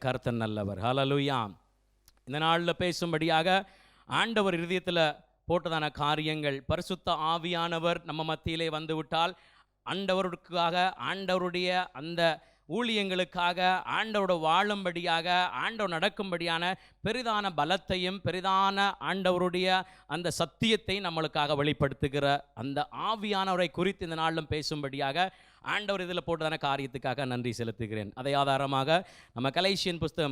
கர்த்தர் நல்லவர். ஹல்லேலூயா. இந்த நாளில் பேசும்படியாக ஆண்டவர் இருதயத்தில் போட்டதான காரியங்கள், பரிசுத்த ஆவியானவர் நம்ம மத்தியிலே வந்து விட்டால் ஆண்டவருக்காக, ஆண்டவருடைய அந்த ஊழியங்களுக்காக, ஆண்டவரோட வாழும்படியாக, ஆண்டவர் நடக்கும்படியான பெரிதான பலத்தையும் பெரிதான ஆண்டவருடைய அந்த சத்தியத்தை நம்மளுக்காக வெளிப்படுத்துகிற அந்த ஆவியானவரை குறித்து இந்த நாளிலும் பேசும்படியாக ஆண்டவர் இதில் போட்டதான காரியத்துக்காக நன்றி செலுத்துகிறேன். அதை ஆதாரமாக நம்ம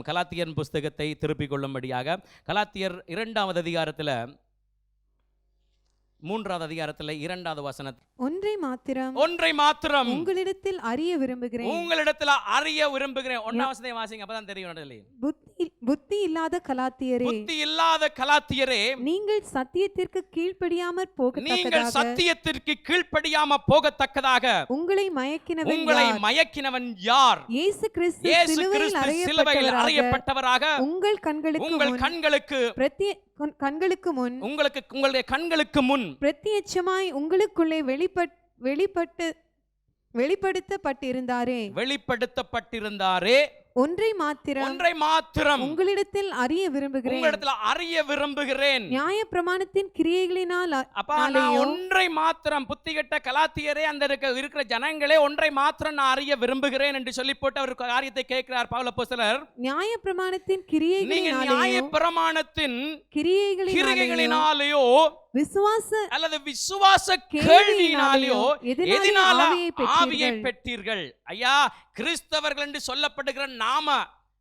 கலாத்தியர் புஸ்தகத்தை திருப்பிக் கொள்ளும்படியாக கலாத்தியர் 2வது அதிகாரத்தில் 3வது அதிகாரத்தில் 2வது வசனம், ஒன்றை மாத்திரம் உங்களிடத்தில் அறிய விரும்புகிறேன். 1ஆம் வசனத்தை வாசிங்க, அப்பதான் தெரியும். புத்தி இல்லாத கலாத்தியரே, நீங்கள் சத்தியத்திற்கு கீழ்ப்படியாமற் போகத்தக்கதாக உங்களை மயக்கினவன் யார்? இயேசு கிறிஸ்து சிலுவையில் அறையப்பட்டவராக உங்கள் கண்களுக்கு உங்களுடைய கண்களுக்கு முன் பிரத்யட்சமாய் உங்களுக்குள்ளே வெளிப்படுத்தப்பட்டிருந்தாரே. ஒன்றை மாத்திரம் உங்களிடத்தில் அறிய விரும்புகிறேன். நியாயப்பிரமாணத்தின் கிரியைகளினால் ஒன்றை மாத்திரம், புத்திகெட்ட கலாத்தியரே, அந்த இருக்கிற ஜனங்களே, ஒன்றை மாத்திரம் நான் அறிய விரும்புகிறேன் என்று சொல்லி போட்டு அவர் காரியத்தை கேட்கிறார் பவுல் அப்போஸ்தலர். நியாயப்பிரமாணத்தின் கிரியைகளினாலேயோ விசுவாச கேள்வியினாலேயோ எதனால ஆவியை பெற்றீர்கள்? ஐயா, கிறிஸ்தவர்கள் என்று சொல்லப்படுகிற நாம,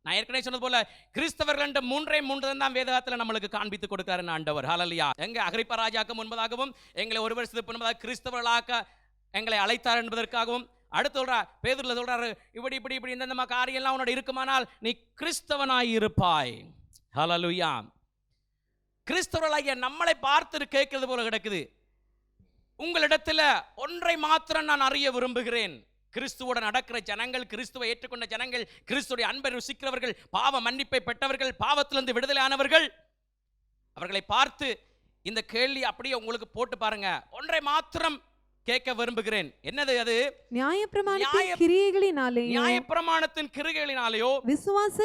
நான் ஏற்கனவே சொன்னது போல கிறிஸ்தவர்கள் என்று 3 தான் வேதத்தில் நம்மளுக்கு காண்பித்து கொடுக்கிறார் ஆண்டவர். ஹல்லேலூயா. எங்க அகிரிப்பா ராஜாக்கு முன்பதாகவும் எங்களை ஒரு வருஷத்துக்கு முன்பதாக கிறிஸ்தவர்களாக எங்களை அழைத்தார் என்பதற்காகவும், அடுத்து சொல்றார் பேதுருல சொல்றாரு, இப்படி இந்த காரியம் எல்லாம் உன்னோட இருக்குமானால் நீ கிறிஸ்தவனாய் இருப்பாய். ஹல்லேலூயா. கிறிஸ்தவர்களாகிய நம்மளை பார்த்து கேட்கிறது போல கிடக்குது. உங்களிடத்தில் ஒன்றை மாத்திரம் நான் அறிய விரும்புகிறேன். கிறிஸ்துவோட நடக்கிற ஜனங்கள், கிறிஸ்துவை ஏற்றுக்கொண்ட ஜனங்கள், கிறிஸ்துடைய அன்பை ருசிக்கிறவர்கள், பாவ மன்னிப்பை பெற்றவர்கள், பாவத்திலிருந்து விடுதலை ஆனவர்கள், அவர்களை பார்த்து இந்த கேள்வி அப்படியே உங்களுக்கு போட்டு பாருங்க. ஒன்றை மாத்திரம் கேட்க விரும்புகிறேன். என்னது அது? நியாயப்பிரமாணத்தின் கிரியைகளினாலேயோ விசுவாச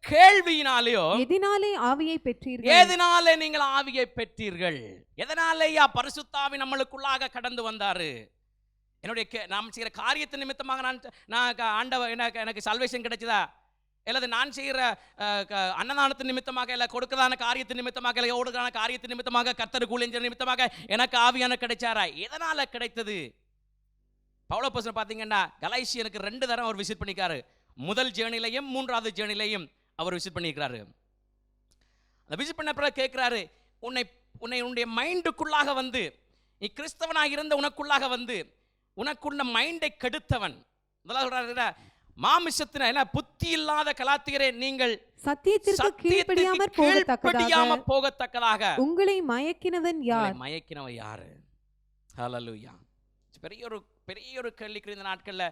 கேள்வியினாலேயோ எதனாலே ஆவியை பெற்றீர்கள்? எதனாலே நீங்கள் ஆவியை பெற்றீர்கள்? எதனாலேயா பரிசுத்த ஆவி நம்மளுக்குள்ளாக கடந்து வந்தாரு? என்னுடைய நாம் செய்கிற காரியத்தின் நிமித்தமாக நான் ஆண்டவர் எனக்கு சால்வேஷன் கிடைச்சதா? அல்லது நான் செய்கிற அன்னதானத்தின் நிமித்தமாக, இல்லை கொடுக்கிறதான காரியத்தின் நிமித்தமாக, இல்லை ஓடுகிறான காரியத்தின் நிமித்தமாக, கர்த்தருக்கு ஊழியம் நிமித்தமாக எனக்கு ஆவியான கிடைச்சாரா? எதனால கிடைத்தது? பவுல் அப்போஸ்தலன் பார்த்தீங்கன்னா கலாத்தியருக்கு 2 தரம் அவர் விசிட் பண்ணிக்காரு. முதல் ஜேர்னிலையும் 3வது ஜேர்னிலையும் அவர் விசிட் பண்ணியிருக்கிறாரு. அந்த விசிட் பண்ண பிறகு கேட்கிறாரு, உன்னுடைய மைண்டுக்குள்ளாக வந்து, நீ கிறிஸ்தவனாக இருந்த உனக்குள்ளாக வந்து உனக்குள்ள மைண்டை கெடுத்தவன். முதலாவது சொல்றாரு, மாமிசத்தின புத்தி இல்லாத கலாத்தியரே, நீங்கள் சத்தியத்திற்கு கீழ்ப்படியாமற் போகத்தக்கதாக உங்களை மயக்கினவன் யார்? ஹல்லேலூயா. பெரிய ஒரு கேள்விக்குரிய இந்த நாட்கள்ல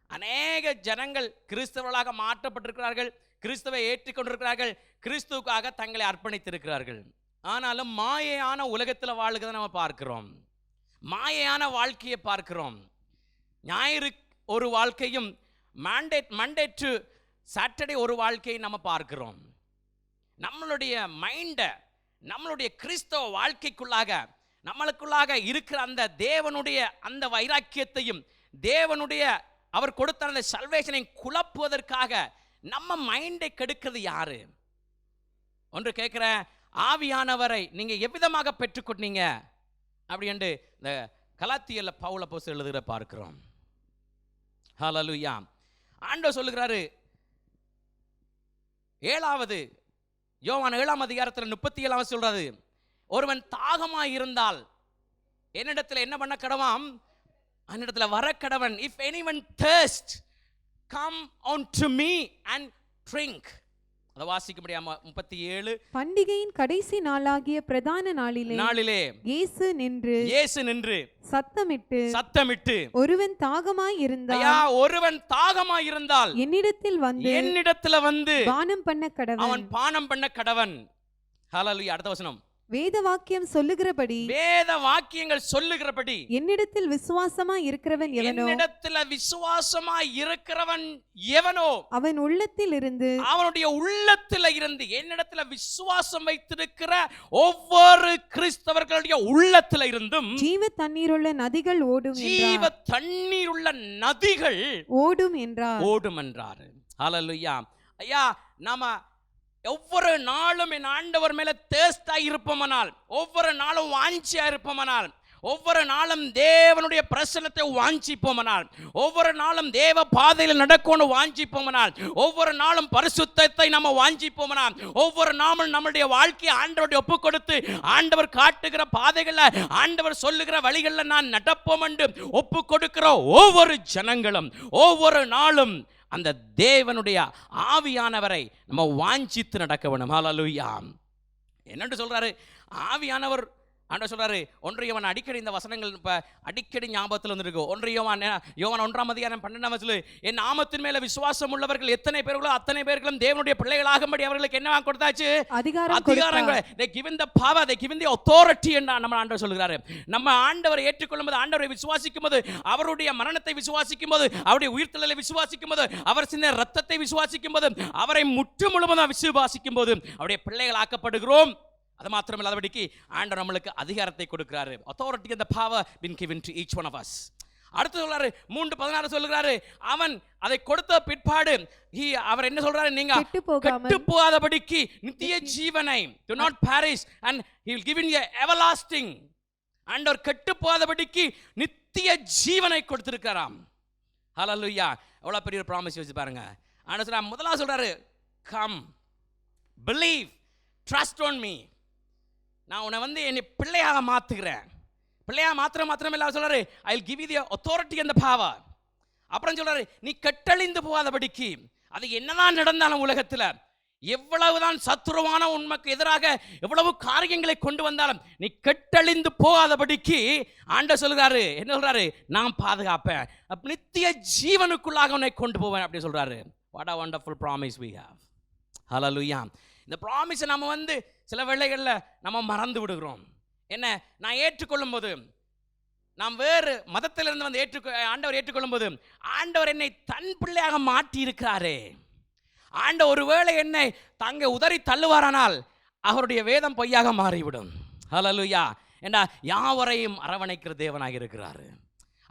அநேக ஜனங்கள் கிறிஸ்தவர்களாக மாற்றப்பட்டிருக்கிறார்கள், கிறிஸ்துவை ஏற்றுக்கொண்டிருக்கிறார்கள், கிறிஸ்துவுக்காக தங்களை அர்ப்பணித்திருக்கிறார்கள். ஆனாலும் மாயையான உலகத்தில் வாழ்கிறத நம்ம பார்க்கிறோம், மாயையான வாழ்க்கையை பார்க்கிறோம். ஞாயிறு ஒரு வாழ்க்கையும், மண்டே டு சாட்டர்டே ஒரு வாழ்க்கையை நம்ம பார்க்கிறோம். நம்மளுடைய மைண்டை, நம்மளுடைய கிறிஸ்தவ வாழ்க்கைக்குள்ளாக, நம்மளுக்குள்ளாக இருக்கிற அந்த தேவனுடைய அந்த வைராக்கியத்தையும், தேவனுடைய அவர் கொடுத்த அந்த சல்வேஷனை குழப்புவதற்காக நம்ம மைண்டை கெடுக்கிறது யாரு? ஒன்று கேட்கிற, ஆவியானவரை நீங்க எவ்விதமாக பெற்றுக்கொண்டீங்க அப்படி என்று இந்த கலாத்தியர்ல பவுல் அப்போஸ்தலன் எழுதுகிற பார்க்கிறோம். ஹல்லேலூயா. ஆண்டவர் சொல்லுகிறாரு, 7வது யோவான் 7ஆம் அதிகாரத்தில் 37 சொல்றாரு, ஒருவன் தாகமாய் இருந்தால் என்னிடத்தில் என்ன பண்ண கடவாம்? என்னிடத்தில் வர கடவன். If anyone thirst, come unto me and drink. அதை வாசிக்க முடியாம 37. பண்டிகையின் கடைசி நாளாகிய பிரதான நாளிலே இயேசு நின்று சத்தமிட்டு ஒருவன் தாகமாய் இருந்தால் என்னிடத்தில் வந்து பானம் பண்ண கடவன். அவன் பானம் பண்ண கடவன். ஹல்லேலூயா. அடுத்த வசனம், வேத வாக்கியம் சொல்லுகிறபடி, வேத வாக்கியங்கள் சொல்லுகிறபடி என்னிடத்தில் விசுவாசமாய் இருக்கிறவன் எவனோ, என்னிடத்தில் விசுவாசமாய் இருக்கிறவன் எவனோ அவன் உள்ளத்தில் இருந்து, அவனுடைய உள்ளத்தில் இருந்து, என்னிடத்துல விசுவாசம் வைத்திருக்கிற ஒவ்வொரு கிறிஸ்தவர்களுடைய உள்ளத்தில் இருந்தும் ஜீவ தண்ணீருள்ள நதிகள் ஓடும், ஜீவ தண்ணீருள்ள நதிகள் ஓடும் என்றார். ஓடும் என்றார். ஹல்லேலூயா. ஐயா, நாம ஒவ்வொரு நாளும் என் ஆண்டவர் மேல தேஸ்டா இருப்போமானால், ஒவ்வொரு நாளும் வாஞ்சியா இருப்போமானால், ஒவ்வொரு நாளும் தேவனுடைய பிரசன்னத்தை வாஞ்சிப்போமானால், ஒவ்வொரு நாளும் தேவ பாதையில் நடக்கணும் வாஞ்சிப்போமானால், ஒவ்வொரு நாளும் பரிசுத்தத்தை நம்ம வாஞ்சிப்போமானால், ஒவ்வொரு நாளும் நம்மளுடைய வாழ்க்கையை ஆண்டவருடைய ஒப்பு கொடுத்து ஆண்டவர் காட்டுகிற பாதைகள்ல, ஆண்டவர் சொல்லுகிற வழிகளில் நான் நடப்போம் என்று ஒப்பு கொடுக்கிற ஒவ்வொரு ஜனங்களும் ஒவ்வொரு நாளும் அந்த தேவனுடைய ஆவியானவரை நம்ம வாஞ்சித்து நடக்க வேண்டும். ஹல்லேலூயா. என்னன்னு சொல்றாரு ஆவியானவர்? ஆண்டவர் சொல்றாரு, 1 யோவான், அடிக்கடி இந்த வசனங்கள் இப்ப அடிக்கடி ஞாபகத்தில் வந்துருக்கு. 1 யோவான் 1:12 என் நாமத்தின் மேல விசுவாசம் உள்ளவர்கள் எத்தனை பேர்களோ அத்தனை பேர்களும் தேவனுடைய பிள்ளைகளாகும்படி அவர்களுக்கு என்ன கொடுத்தாச்சு? அதிகாரம். they given the power, they given the authority என்று நம்ம ஆண்டவர் சொல்கிறாரு. நம்ம ஆண்டவரை ஏற்றுக்கொள்ளும் போது, ஆண்டவரை விசுவாசிக்கும் போது, அவருடைய மரணத்தை விசுவாசிக்கும் போது, அவருடைய உயிர்த்தெழுதலை விசுவாசிக்கும் போது, அவர் சிந்தின இரத்தத்தை விசுவாசிக்கும் போது, அவரை முற்று முழுவதும் விசுவாசிக்கும் போது அவருடைய பிள்ளைகள் ஆக்கப்படுகிறோம். அது மாத்திரமில்லாதபடிக்கு ஆண்டவர் நம்மளுக்கு அதிகாரத்தை கொடுக்கிறாரு. authority and the power been given to each one of us. அடுத்து சொல்றாரு 3:16 சொல்றாரு, அவன் அதை கொடுத்த பிற்பாடு அவர் என்ன சொல்றாரு? நீங்க கெட்டு போகாதபடிக்கு நித்திய ஜீவனை, do not perish and he will give you everlasting. ஆண்டவர் கெட்டு போகாதபடிக்கு நித்திய ஜீவனை கொடுத்திருக்கிறாராம். ஹல்லேலூயா. எவ்வளவு பெரிய ஒரு ப்ராமிஸ் வச்சு பாருங்க. ஆண்டவர் சொல்றாரு, முதல்ல சொல்றாரு, come believe, trust on me. நான் உன்னை என்னை பிள்ளையாக மாத்துகிறேன். பிள்ளையாக மாத்திரமே சொல்றாரு, I will give you the authority and the power. அப்புறம் சொல்றாரு, நீ கட்டழிந்து போகாதபடிக்கு, அது என்னதான் நடந்தாலும் உலகத்துல எவ்வளவுதான் சத்துருவான உண்மைக்கு எதிராக எவ்வளவு காரியங்களை கொண்டு வந்தாலும் நீ கட்டழிந்து போகாதபடிக்கு ஆண்டவர் சொல்றாரு, என்ன சொல்றாரு? நான் பாதுகாப்பேன், நித்திய ஜீவனுக்குள்ளாக உன்னை கொண்டு போவேன் அப்படி சொல்றாரு. What a wonderful promise we have. ஹல்லேலூயா. இந்த ப்ராமிஸை நம்ம சில வேளைகளில் நம்ம மறந்து விடுகிறோம். என்ன, நான் ஏற்றுக்கொள்ளும் போது, நாம் வேறு மதத்திலிருந்து ஆண்டவர் ஏற்றுக்கொள்ளும் போது, ஆண்டவர் என்னை தன் பிள்ளையாக மாற்றி இருக்கிறாரே. ஆண்டவர் ஒருவேளை என்னை தங்க உதறி தள்ளுவாரானால் அவருடைய வேதம் பொய்யாக மாறிவிடும். ஹல்லேலூயா. ஏண்டா யாவரையும் அரவணைக்கிற தேவனாக இருக்கிறாரு.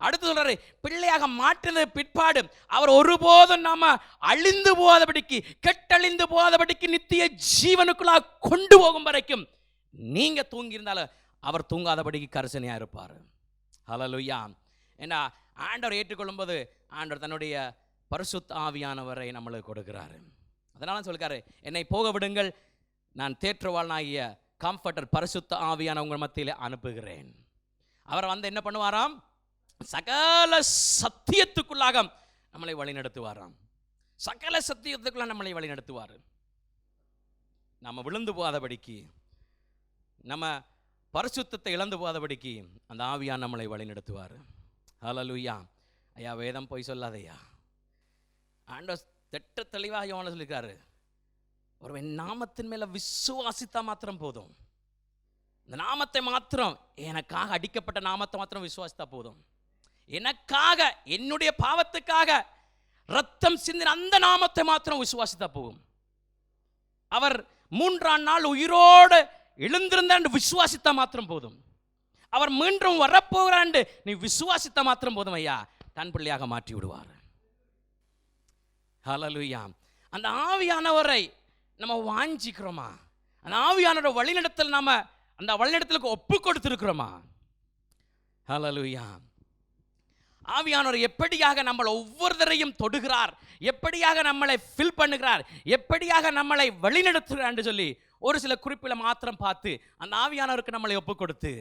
அடுத்து சொல்றாரு, பிள்ளையாக மாற்றினது பிற்பாடு அவர் ஒருபோதும் நாம அழிந்து போகாதபடிக்கு, கெட்டழிந்து போகாதபடிக்கு நித்திய ஜீவனுக்குள்ளாக கொண்டு போகும் வரைக்கும் நீங்க தூங்கி இருந்தாலும் அவர் தூங்காதபடிக்கு கரிசனையா இருப்பார். ஹல்லேலூயா. ஏன்னா ஆண்டவர் ஏற்றுக்கொள்ளும் போது ஆண்டவர் தன்னுடைய பரிசுத்த ஆவியானவரை நம்மளுக்கு கொடுக்கிறாரு. அதனால சொல்லுறாரு, என்னை போக விடுங்கள், நான் தேற்றவாளனாகிய கம்ஃபர்டர் பரிசுத்த ஆவியான உங்கள் மத்தியிலே அனுப்புகிறேன். அவர் என்ன பண்ணுவாராம்? சகல சத்தியத்துக்குள்ளாக நம்மளை வழிநடத்துவாராம். சகல சத்தியத்துக்குள்ள நம்மளை வழிநடத்துவார். நம்ம விழுந்து போகாதபடிக்கு, நம்ம பரிசுத்தத்தை இழந்து போகாதபடிக்கு அந்த ஆவியான் நம்மளை வழிநடத்துவார். ஹல்லேலூயா. ஐயா, வேதம் போய் சொல்லாதையா. ஆண்டவர் திட்ட தெளிவாக யோவான்ல சொல்லியிருக்காரு, ஒரு நாமத்தின் மேல விசுவாசித்தா மாத்திரம் போதும். இந்த நாமத்தை மாத்திரம், எனக்காக அடிக்கப்பட்ட நாமத்தை மாத்திரம் விசுவாசித்தா போதும். எனக்காக, என்னுடைய பாவத்துக்காக ரத்தம் சிந்தின அந்த நாமத்தை மாத்திரம் விசுவாசித்தா போகும். அவர் 3ஆம் நாள் உயிரோடு எழுந்திருந்தாண்டு விசுவாசித்தா மாத்திரம் போதும். அவர் மீண்டும் வரப்போகிறாண்டு நீ விசுவாசித்தா மாத்திரம் போதும். ஐயா, தன் பிள்ளையாக மாற்றி விடுவார். ஹல்லேலூயா. அந்த ஆவியானவரை நம்ம வாஞ்சிக்கிறோமா? அந்த ஆவியானவரோட வழிநடத்தல் நாம அந்த வழிநடத்தலுக்கு ஒப்பு கொடுத்திருக்கிறோமா? ஹல்லேலூயா. ஆவியானவர் எப்படியாக நம்மளை ஒவ்வொருத்தரையும் தொடுகிறார், எப்படியாக நம்மளை ஃபில் பண்ணுகிறார், எப்படியாக நம்மளை வழிநடத்துகிறார் என்று சொல்லி ஒரு சில குறிப்பில் மாத்திரம் பார்த்து அந்த ஆவியானவருக்கு நம்மளை ஒப்பு கொடுத்து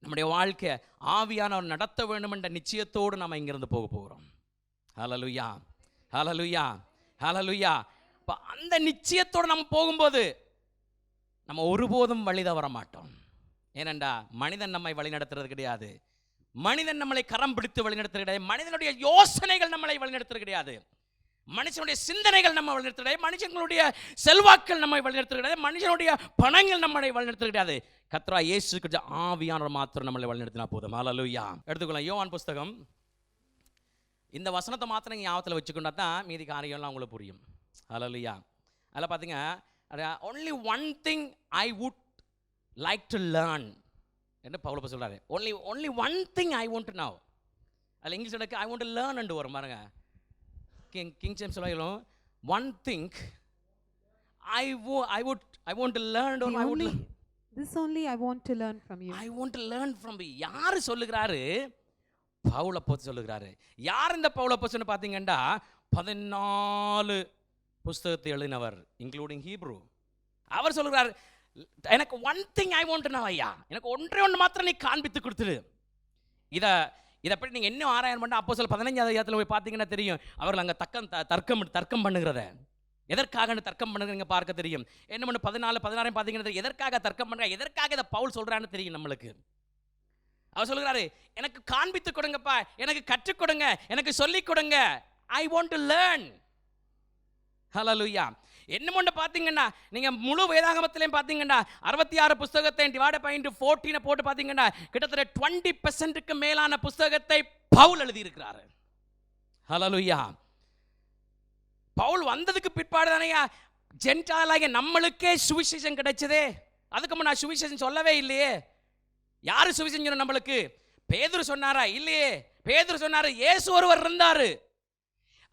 நம்முடைய வாழ்க்கை ஆவியானவர் நடத்த வேண்டும் என்ற நிச்சயத்தோடு நம்ம இங்கிருந்து போக போகிறோம். ஹல்லேலூயா. ஹல்லேலூயா. ஹல்லேலூயா. இப்போ அந்த நிச்சயத்தோடு நம்ம போகும்போது நம்ம ஒருபோதும் வழி தவற மாட்டோம். ஏனென்றா மனிதன் நம்மை வழி நடத்துறது கிடையாது, மனிதன் நம்மளை கரம் பிடித்து வழி நடத்துறது கிடையாது, மனிதனுடைய யோசனைகள் நம்மளை வழி நடத்துறது கிடையாது. மனுஷனுடைய சிந்தனைகள் நம்ம வழிநடத்துகிறது, மனுஷங்களுடைய செல்வாக்கள் நம்மை வழிநடத்துகிறது, மனுஷனுடைய பணங்கள் நம்மளை வழிநடத்துகிறது கிடையாது. கர்த்தராகிய இயேசு கிறிஸ்து ஆவியானவர் மாத்திரம் நம்மளை வழிநடத்தினா போதும். ஹல்லேலூயா. எடுத்துக்கலாம் யோவான் புஸ்தகம். இந்த வசனத்தை மாத்திரம் நீங்கள் ஞாபகத்தில் வச்சுக்கொண்டா தான் மீதி காரியம்லாம் உங்களுக்கு புரியும். ஹல்லேலூயா. அதில் பார்த்தீங்க, only one thing I would like to learn என்று பவுல் சொல்றாரு. only one thing I want to know. அதில் இங்கிலீஷ் எனக்கு I want to learn என்று வரும் பாருங்க. கிங் ஜேம்ஸ் சொல்லும் one thing I want to learn, or I would this only I want to learn from you. I want to learn from you. யார் சொல்லுகிறாரு? பவுல் அப்போஸ்தலன் சொல்லுகிறாரு. யார் இந்த பவுல் அப்போஸ்தலன் பார்த்தீங்கன்னா 14 புத்தகத்தை எழுதினவர், இன்க்ளூடிங் ஹீப்ரூ. அவர் சொல்லுகிறார், எனக்கு one thing I want to know ஐயா, எனக்கு ஒன்று மாத்திரம் நீ காண்பித்து கொடுத்துரு. இதை பற்றி நீங்கள் இன்னும் ஆராயணம் பண்ணால் அப்போஸ்தலர் 15வது அதிகாரத்தில் போய் பார்த்தீங்கன்னா தெரியும். அவர்கள் அங்கே தர்க்கம் பண்ணுகிறத, எதற்காக தர்க்கம் பண்ணுறீங்க பார்க்க தெரியும். என்ன பண்ணு 14-16 பார்த்தீங்கன்னா எதற்காக தர்க்கம் பண்ணுற, எதற்காக இதை பவுல் சொல்கிறான்னு தெரியும் நம்மளுக்கு. அவர் சொல்லுகிறாரு, எனக்கு காண்பித்து கொடுங்கப்பா, எனக்கு கற்றுக் கொடுங்க, எனக்கு சொல்லிக் கொடுங்க. I want to learn. Hallelujah. என்னமொன்று பார்த்தீங்கன்னா நீங்கள் முழு வேதாகமத்திலையும் பார்த்தீங்கன்னா 66 புஸ்தகத்தை டிவைட் பை 14 போட்டு பார்த்தீங்கன்னா கிட்டத்தட்ட 20% மேலான புஸ்தகத்தை பவுல் எழுதியிருக்கிறாரு. ஹல்லேலூயா. பவுல் வந்ததுக்கு பிற்பாடு தானேயா ஜென்டாலாகிய நம்மளுக்கே சுவிசேஷம் கிடைச்சதே. அதுக்கு முன்னா சுவிசேஷம் சொல்லவே இல்லையே. யாரு சுவிசேஷம் சொன்ன நம்மளுக்கு? பேதுரு சொன்னாரா? இல்லையே. பேதுரு சொன்னாரு இயேசு ஒருவர் இருந்தாரு,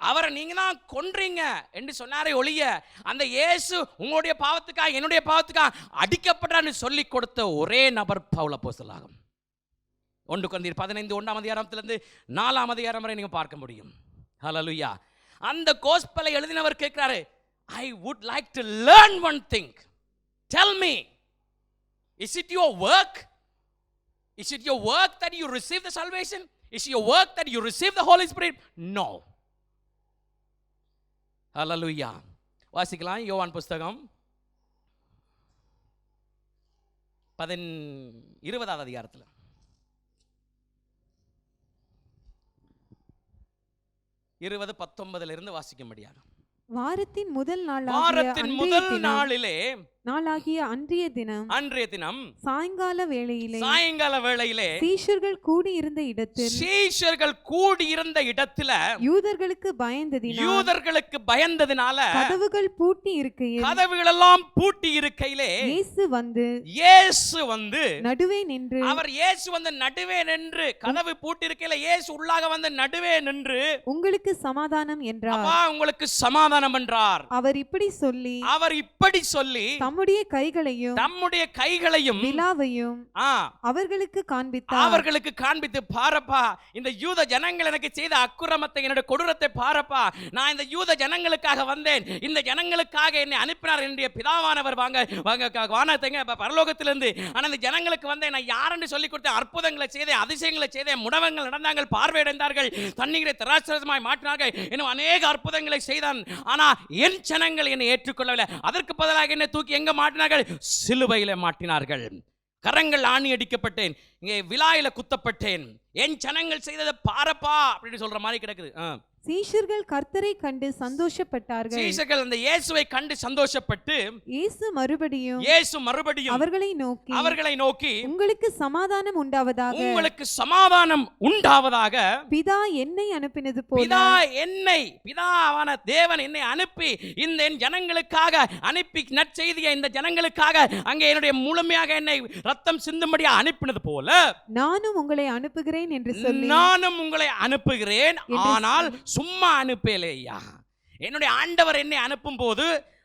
அவரை நீங்க தான் கொன்றீங்க என்று சொன்னாரே ஒழிய அந்த இயேசு உங்களுடைய பாவத்துக்காக என்னுடைய பாவத்துக்காக அடிக்கப்பட்டான்னு சொல்லி கொடுத்த ஒரே நபர் பவுல் அப்போஸ்தலனாகும். 1 கொரிந்தியர் 15 அதிகாரத்திலிருந்து 4 அதிகாரம் வரை நீங்க பார்க்க முடியும். ஹல்லேலூயா. அந்த கோஸ்பலை எழுதினவர் கேட்கிறாரு, I would like to learn one thing. Tell me, is it your work? Is it your work that you receive the salvation? Is it your work that you receive the Holy Spirit? No. ஹல்லேலூயா. வாசிக்கலாம் யோவான் புஸ்தகம் 20வது அதிகாரத்தில் 20:19 வாசிக்கும்படியாக. வாரத்தின் முதல் நாளாகிய அன்றைய தினம் சாயங்கால வேளையிலே சீஷர்கள் கூடியிருந்த இடத்தில் யூதர்களுக்கு பயந்ததினால கதவுகள் பூட்டி இருக்கையிலே இயேசு வந்து நடுவே நின்று கதவு பூட்டி இருக்கையில இயேசு உள்ளாக வந்து நடுவே நின்று உங்களுக்கு சமாதானம் என்றார். உங்களுக்கு சமாதானம் என்றார். அவர் இப்படி சொல்லி தம்முடைய கைகளையும் விலாவையும் அவர்களுக்கு காண்பித்து, பாரப்பா இந்த யூத ஜனங்கள் எனக்கு செய்த அக்கிரமத்தை, என்னுடைய கொடூரத்தை பாரப்பா. நான் இந்த யூத ஜனங்களுக்காக வந்தேன், இந்த ஜனங்களுக்காக என்னை அனுப்பினார் என்னுடைய பிதாவானவர் வானத்தைங்க பரலோகத்திலிருந்து. ஆனா இந்த ஜனங்களுக்கு வந்தேன், நான் யாரென்று சொல்லிக் கொடுத்தேன், அற்புதங்களை செய்தேன், அதிசயங்களை செய்தேன், முடவங்கள் நடந்தாங்க, பார்வையடைந்தார்கள், தண்ணீரை திராட்சரசமாய் மாற்றினார்கள், இன்னும் அநேக அற்புதங்களை செய்தான். ஆனா என் ஜனங்கள் என்னை ஏற்றுக்கொள்ளவில்லை. அதற்கு பதிலாக என்னை தூக்கி எங்க மாட்டினார்கள்? சிலுவையில மாட்டினார்கள். கரங்கள் ஆணி அடிக்கப்பட்டேன், இங்கே விலாயில குத்தப்பட்டேன், என் ஜனங்கள் செய்ததை பாரப்பா அப்படின்னு சொல்ற மாதிரி கிடக்குது. சீஷர்கள் கர்த்தரை கண்டு சந்தோஷப்பட்டார்கள். சீஷர்கள் அந்த இயேசுவை கண்டு சந்தோஷப்பட்டு இயேசு மறுபடியும் அவர்களை நோக்கி உங்களுக்கு சமாதானம் உண்டாவதாக பிதா என்னை அனுப்பினது போல பிதாவான தேவன் என்னை அனுப்பி இந்த என் ஜனங்களுக்காக அனுப்பி நற்செய்தியை இந்த ஜனங்களுக்காக அங்கே என்னுடைய முழுமையாக என்னை ரத்தம் சிந்தும்படியா அனுப்பினது போல நானும் உங்களை அனுப்புகிறேன் என்று சொல்லி ஆனால் சும்மா அனுப்பலையா. என்னுடைய ஆண்டவர் என்னை அனுப்பும் போது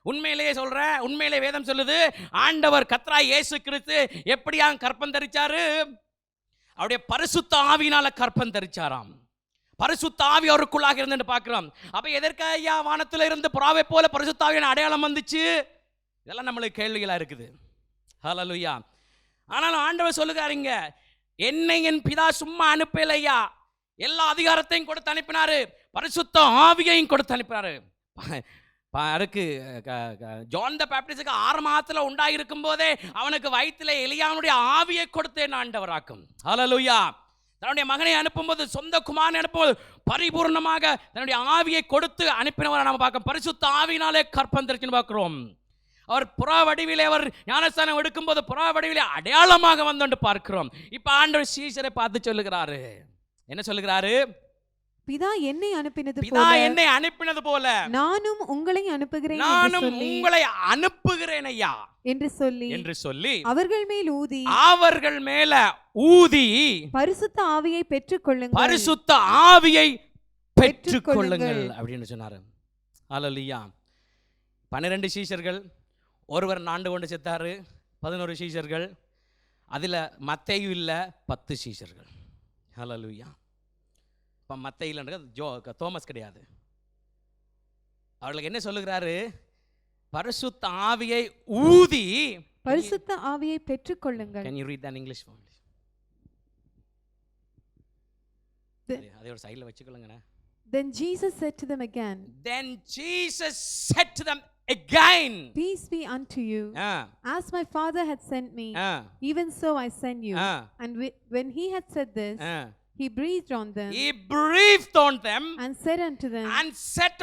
உண்மையிலேயே சொல்றேன், உண்மையிலே வேதம் சொல்லுது, ஆண்டவர் கர்த்தராகிய இயேசு கிறிஸ்து எப்படியா கற்பம் தரிச்சாரு? அவருடைய பரிசுத்த ஆவியினால கற்பம் தரிச்சாராம். பரிசுத்த ஆவி அவருக்குள்ளாக இருந்து பார்க்கிறோம். அப்ப எதற்காக ஐயா வானத்துல இருந்து புறாவை போல பரிசுத்த ஆவியின் அடையாளம் வந்துச்சு? இதெல்லாம் நம்மளுக்கு கேள்விகளா இருக்குது. ஹல்லேலூயா. ஆனாலும் ஆண்டவர் சொல்லுகிறாருங்க, என்னை என் பிதா சும்மா அனுப்பலையா, எல்லா அதிகாரத்தையும் கொடுத்து அனுப்பினாரு, பரிசுத்த ஆவியையும் கொடுத்து அனுப்பினாரு. அதுக்கு ஜான் த பேப்டிஸ்டுக்கு 6 மாதத்துல உண்டாயிருக்கும் போதே அவனுக்கு வயிற்றில் எலியாவுடைய ஆவியை கொடுத்தேன் ஆண்டவராக்கும். ஹல்லேலூயா. தன்னுடைய மகனை அனுப்பும்போது, சொந்த குமாரனை அனுப்பும்போது பரிபூர்ணமாக தன்னுடைய ஆவியை கொடுத்து அனுப்பினவரை நாம் பார்க்கிறோம். பரிசுத்த ஆவியினாலே கற்பந்தரிச்சுன்னு பார்க்கிறோம். அவர் புறா வடிவிலே அவர் ஞானஸ்தானம் எடுக்கும்போது புறா வடிவிலே அடையாளமாக வந்து பார்க்கிறோம். இப்ப ஆண்டவர் சீஷரை பார்த்து சொல்லுகிறாரு, என்ன சொல்லுகிறாரு? பிதா என்னை அனுப்பினது போல நானும் உங்களை அனுப்புகிறேன் ஐயா என்று சொல்லி அவர்கள் மேல ஊதி பரிசுத்த ஆவியை பெற்றுக்கொள்ளுங்கள் அப்படின்னு சொன்னாரு. அல்லேலூயா. 12 சீஷர்கள், ஒருவர் ஆண்டு கொண்டு செத்தாரு. 11 சீஷர்கள், அதுல மத்தேயு இல்ல, 10 சீஷர்கள். அல்லேலூயா. இப்போ மத்தேயுல தோமஸ் கிடையாது. அவர்களுக்கு என்ன சொல்லுகிறாரு? பரிசுத்த ஆவியை ஊதி பரிசுத்த ஆவியை பெற்றுக்கொள்ளுங்கள். Can you read that in English for me? அதை ஒரு சைடுல வச்சுக்கொள்ளுங்க. Then Jesus said to them again. Peace be unto you. As my Father had sent me, even so I send you. And when he had said this, he breathed on them. And said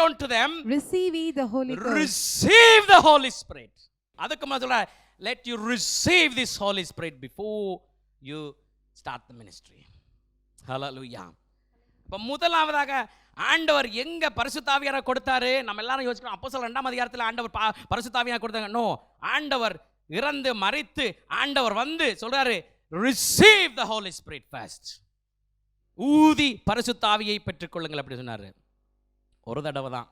unto them, receive ye the Holy Ghost. Receive the Holy Spirit. அதுக்கு முதல்ல let you receive this Holy Spirit before you start the ministry. Hallelujah. இப்ப முதலாவதாக ஆண்டவர் எங்க பரிசுத்த ஆவியாரை கொடுத்தாரு? நம்ம எல்லாரும் யோசிக்கிறோம், அப்போஸ்தலர் 2ஆம் அதிகாரத்தில் ஆண்டவர் பரிசுத்த ஆவியாரை கொடுத்தாங்க. நோ, ஆண்டவர் இறந்து மரித்து ஆண்டவர் வந்து சொல்றாரு, receive the Holy Spirit first. ஊதி பரிசுத்த ஆவியை பெற்றுக்கொள்ளுங்கள் அப்படி சொன்னாரு. ஒரு தடவை தான்.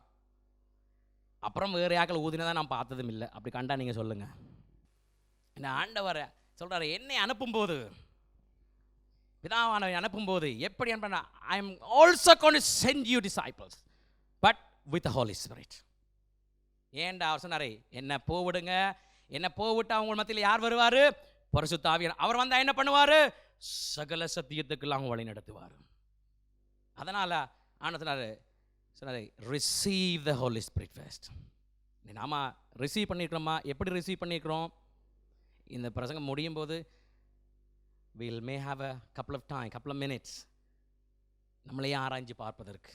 அப்புறம் வேற யாக்கள் ஊதினதா நான் பார்த்ததும் இல்லை. அப்படி கண்டா நீங்க சொல்லுங்க. இந்த ஆண்டவர் சொல்றாரு, என்னை அனுப்பும்போது, பிதாவானவரை அனுப்பும்போது எப்படி அனுப்புனா, I am also going to send you disciples but with the Holy Spirit. ஏன்டா அவர் சொன்னாரு, என்ன போவிடுங்க, என்ன போவிட்டா அவங்க மத்தியில் யார் வருவாரு? பரிசுத்த ஆவியானவர். அவர் வந்தா என்ன பண்ணுவாரு? சகல சத்தியத்துக்கெல்லாம் வழி நடத்துவார். அதனால ஆண்டவர் சொன்னாரு, receive the Holy Spirit first. நாம ரிசீவ் பண்ணிருக்கிறோமா? எப்படி ரிசீவ் பண்ணிருக்கிறோம்? இந்த பிரசங்கம் முடியும் போது we'll may have a couple of minutes நம்மளையே ஆராய்ஞ்சு பார்ப்பதற்கு.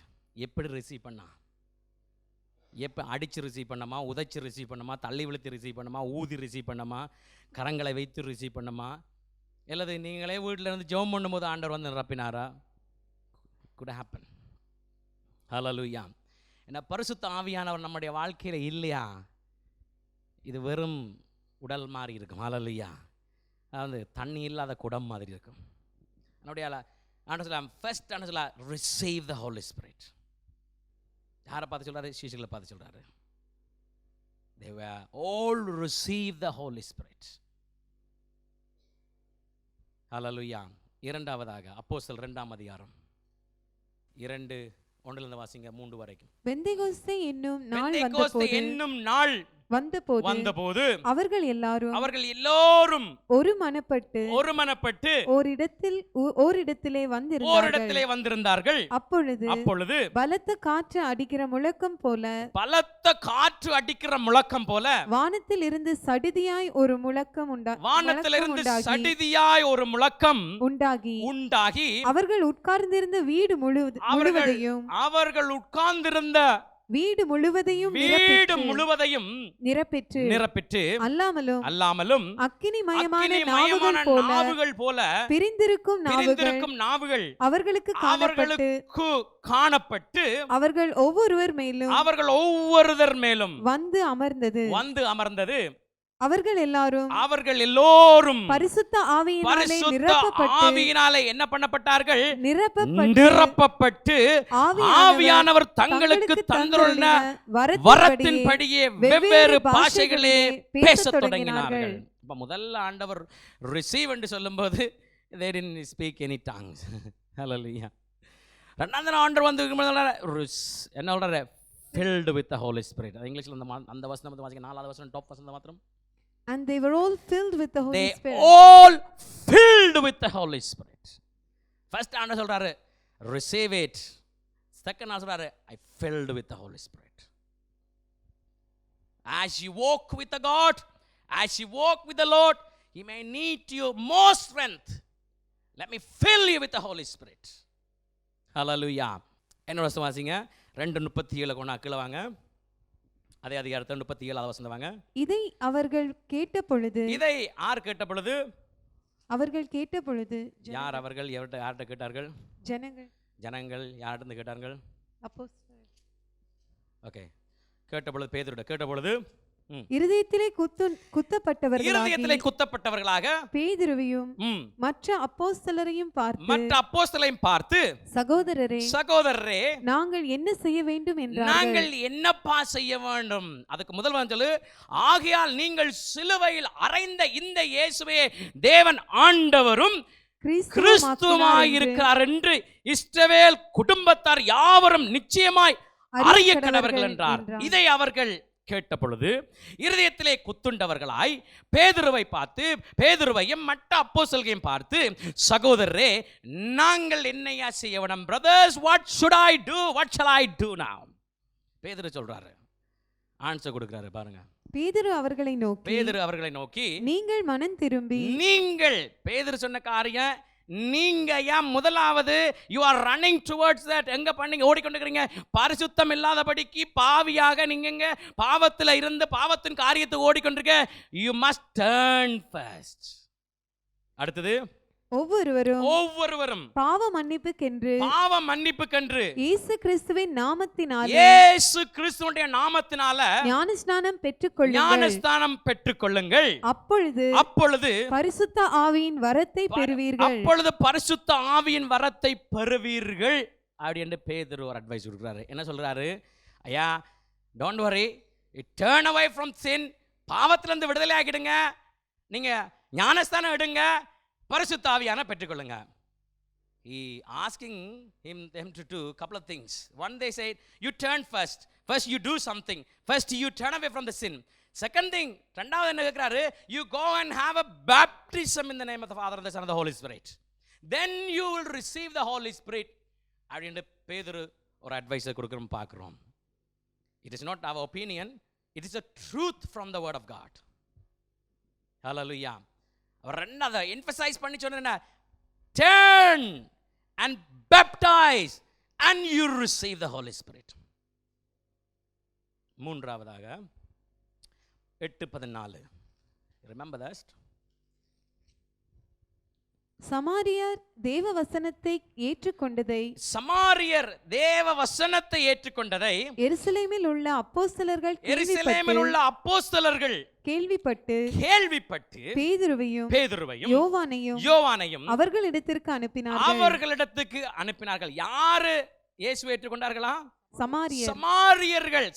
எப்படி ரிசீவ் பண்ணா? எப்போ அடித்து ரிசீவ் பண்ணமா, உதைச்சி ரிசீவ் பண்ணமா, தள்ளி விழுத்து ரிசீவ் பண்ணமா, ஊதி ரிசீவ் பண்ணமா, கரங்களை வைத்து ரிசீவ் பண்ணமா, அல்லது நீங்களே வீட்டில் இருந்து ஜெபம் பண்ணும்போது ஆண்டவர் வந்து நிரப்பினாரா? could happen. ஹல்லேலூயா. ஏன்னா பரிசுத்த ஆவியானவர் நம்முடைய வாழ்க்கையில் இல்லையா, இது வெறும் உடல் மாதிரி இருக்கும். ஹல்லேலூயா. அதாவது தண்ணி இல்லாத குடம் மாதிரி இருக்கும். என்னுடைய ஆண்டவர் சொல்ல ஃபர்ஸ்ட் ஆண்டவர் சொல்ல ரிசீவ் த ஹோலி ஸ்பிரிட். யாரை பார்த்து சொல்றாரு? சீஷர்களை பார்த்து சொல்றாரு. they were all receive the Holy Spirit. ஹல்லேலூயா. இரண்டாவதாக அப்போஸ்தலர் 2ஆம் அதிகாரம் 2:1 வாசிங்க 3 வரைக்கும். பெந்தேகோஸ்தே என்னும் நாள் வந்தபோது அவர்கள் எல்லாரும் ஒரு மனப்பட்டு ஓரிடத்திலே வந்திருந்தார்கள். அப்பொழுது பலத்த காற்று அடிக்கிற முழக்கம் போல வானத்தில் இருந்து சடிதியாய் ஒரு முழக்கம் உண்டாகி அவர்கள் உட்கார்ந்திருந்த வீடு முழுவதையும் நிரப்பிற்று. அல்லாமலும் அக்கினிமயமான நாவுகள் போல பிரிந்திருக்கும் நாவுகள் அவர்களுக்கு காணப்பட்டு அவர்கள் ஒவ்வொருவர் மேலும் வந்து அமர்ந்தது. அவர்கள் எல்லோரும் பரிசுத்த ஆவியினாலே என்ன பண்ணப்பட்டார்கள்? நிரப்பப்பட்டு ஆவியானவர் தங்களுக்கு தந்துள்ள வரத்தின்படியே வெவ்வேறு பாஷைகளே பேசத் தொடங்கினார்கள். இப்ப முதல்ல ஆண்டவர் ரிசீவ் என்று சொல்லும்போது they didn't speak any tongues. Hallelujah. இரண்டாவது ஆண்டவர் வந்து என்ன சொல்றாரு? filled with the Holy Spirit. இங்கிலீஷ்ல அந்த வசனம் வந்து வாசிங்க. 4வது வசனம் டாப் வசனம் மாத்திரம். And they were all filled with the Holy Spirit. They all filled with the Holy Spirit. First ஆண்டவர் சொல்றாரு receive it. Second ஆண்டவர் சொல்றாரு I filled with the Holy Spirit. As you walk with the God, as you walk with the Lord, He may need you more strength. let me fill you with the Holy Spirit. Hallelujah. என்னோட வாசிங்க 2:37 கொண்டா கீழே வாங்க. அதே அதிகாரத்தை 37 வசனம் வாங்க. இதை அவர்கள் கேட்ட பொழுது, இதை யார் கேட்ட பொழுது? அவர்கள் கேட்ட பொழுது. யார் அவர்கள்? யார்கிட்ட கேட்டார்கள்? ஜனங்கள். ஜனங்கள் யார்கிட்ட கேட்டார்கள்? அப்போஸ்தலர். ஓகே. கேட்ட பொழுது பேதுருட கேட்ட பொழுது இருதயத்திலே குத்தப்பட்டவர்களாக பேதுருவையும் மற்ற அப்போஸ்தலரையும் பார்த்து சகோதரரே நாங்கள் என்ன செய்ய வேண்டும் என்றார்கள். நாங்கள் என்னப்பா செய்ய வேண்டும்? அதுக்கு முதல் சொல்லு, ஆகையால் நீங்கள் சிலுவையில் அறைந்த இந்த இயேசுவே தேவன் ஆண்டவரும் கிறிஸ்துவாய் இருக்கிறார் என்று இஸ்ரவேல் குடும்பத்தார் யாவரும் நிச்சயமாய் அறிய கடவர்கள் என்றார். இதை அவர்கள் கேட்ட பொழுது இருதயத்திலே குத்துண்டவர்களாய் பேதுருவை பார்த்து, பேதுருவையும் மற்ற அப்போஸ்தலரையும் பார்த்து, சகோதரரே நாங்கள் என்னையா செய்ய வேண்டும்? brothers, what should I do? what shall I do now? பேதுரு சொல்றாரு, ஆன்சர் கொடுக்கிறாரு பாருங்க. பேதுரு அவர்களை நோக்கி நீங்கள் மனம் திரும்பி, நீங்கள் பேதுரு சொன்ன காரியம், நீங்க ஏன் முதலாவது you are running towards that, எங்க பண்ணீங்க ஓடிக்கொண்டிருக்கிறீங்க? பரிசுத்தம் இல்லாதபடிக்கு பாவியாக நீங்க பாவத்தில் இருந்து பாவத்தின் காரியத்தை ஓடிக்கொண்டிருக்க. you must turn first. அடுத்தது ஒவ்வொருவரும் பாவ மன்னிப்புக்கென்று இயேசு கிறிஸ்துவின் நாமத்தினால ஞானஸ்நானம் பெற்றுக்கொள்ளுங்கள். அப்பொழுது பரிசுத்த ஆவியின் வரத்தை பெறுவீர்கள். அப்படி என்று பேதுரு ஒரு அட்வைஸ் கொடுக்கிறாரு. என்ன சொல்றாரு? ஐயா, don't worry, turn away from சின். பாவத்திலிருந்து விடுதலை ஆகிடுங்க, நீங்க ஞானஸ்தானம் எடுங்க, பரிசுத்த ஆவியான பெற்றுக்கொள்ளுங்க. He asking them to do couple of things. One, they said you turn first you do something, first you turn away from the sin. Second thing, ரெண்டாவது என்ன கேக்குறாரு? you go and have a baptism in the name of the Father and the Son and the Holy Spirit, then you will receive the Holy Spirit. அப்படினு பேதுரு ஒரு advice கொடுக்கறோம் பார்க்கிறோம். It is not our opinion, it is a truth from the word of God. Hallelujah. அவர் ரெண்டாவது emphasise பண்ணி சொன்னா, turn and baptize and you receive the Holy Spirit. மூன்றாவதாக 8:14, remember that. சமாரியர் தேவ வசனத்தை ஏற்றுக்கொண்டதை எருசலேமில் உள்ள அப்போஸ்தலர்கள் கேள்விப்பட்டு பேதுருவையும் யோவானையும் அவர்களிடத்திற்கு அனுப்பினார்கள். யாரு இயேசுவை ஏற்றுக்கொண்டார்களா? சமாரியர்கள்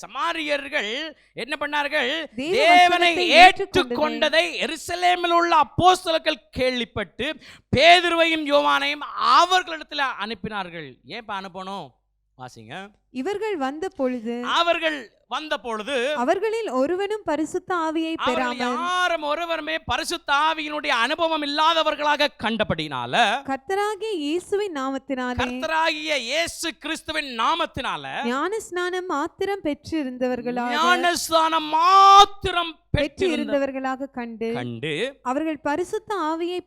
என்ன பண்ணார்கள்? தேவனை ஏற்றுக்கொண்டதை எருசலேமில் உள்ள அப்போஸ்தலர்கள் கேள்விப்பட்டு பேதுருவையும் யோவானையும் அவர்களிடத்தில் அனுப்பினார்கள். ஏன் அனுப்பணும்? வாசிங்க. இவர்கள் வந்த பொழுது அவர்களில் ஒருவனும் பரிசுத்த ஆவியை பெறாமல், யாரும் ஒருவருமே பரிசுத்த ஆவியினுடைய அனுபவம் இல்லாதவர்களாக கண்டபடினால, கர்த்தராகிய இயேசு கிறிஸ்துவின் நாமத்தினால ஞானஸ்நானம் மாத்திரம் பெற்றிருந்தவர்களாக கண்டு அவர்கள் பரிசுத்த ஆவியை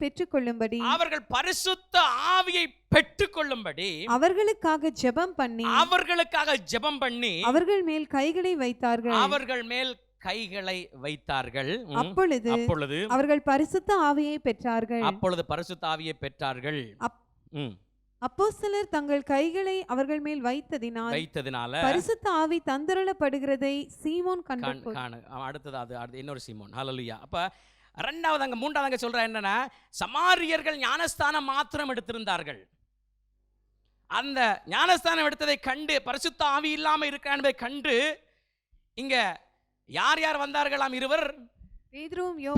பெற்றுக்கொள்ளும்படி அவர்களுக்காக ஜெபம் பண்ணி அவர்கள் மேல் கைகளை வைத்தார்கள். அப்பொழுது அவர்கள் பரிசுத்த ஆவியை பெற்றார்கள். அப்போஸ்தலர் தங்கள் கைகளை அவர்கள் மேல் வைத்ததினால் பரிசுத்த ஆவி தந்தருளப்படுகிறதை சீமோன் கண்டான். அடுத்தது இன்னொரு சீமோன். ஹல்லேலூயா. அப்ப இரண்டாவது அங்க மூன்றாவது சொல்ற என்னன்னா, சமாரியர்கள் ஞானஸ்தானம் மாத்திரம் எடுத்திருந்தார்கள். அந்த ஞானஸ்தானம் எடுத்ததை கண்டு, பரிசுத்த ஆவி இல்லாம இருக்க என்பதை கண்டு, இங்க யார் யார் வந்தார்களாம்? இருவர்,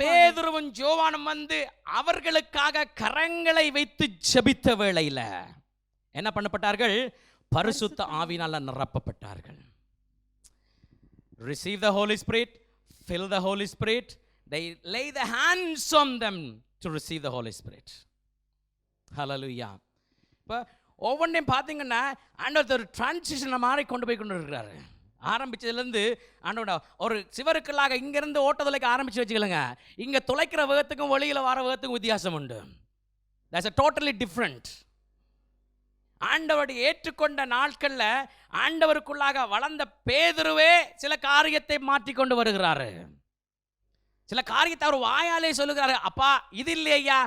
பேதுருவும் யோவானும் வந்து அவர்களுக்காக கரங்களை வைத்து ஜெபித்த வேளையில என்ன பண்ணப்பட்டார்கள்? பரிசுத்த ஆவியினால நிரப்பப்பட்டார்கள். Receive the Holy Spirit, fill the Holy Spirit. They lay the hands on them to receive the Holy Spirit. Hallelujah. இப்ப ஒவ்வொன்றையும் பார்த்தீங்கன்னா ஆண்டவர் ஒரு டிரான்சிஷனை மாறி கொண்டு போய் கொண்டு இருக்கிறாரு. ஆரம்பிச்சதுலேருந்து ஆண்டோட ஒரு சிவருக்குள்ளாக இங்கேருந்து ஓட்ட துளைக்க ஆரம்பிச்சு வச்சுக்கலங்க. இங்கே துளைக்கிற வேகத்துக்கும் வெளியில் வர வேகத்துக்கும் வித்தியாசம் உண்டு. that's a totally different. ஆண்டவரை ஏற்றுக்கொண்ட நாட்கள்ல ஆண்டவருக்குள்ளாக வளர்ந்த பேதுருவே சில காரியத்தை மாற்றிக்கொண்டு வருகிறாரு. சில காரியத்தை அவர் வாயாலே சொல்லுகிறாரு. அப்பா இது இல்லையா,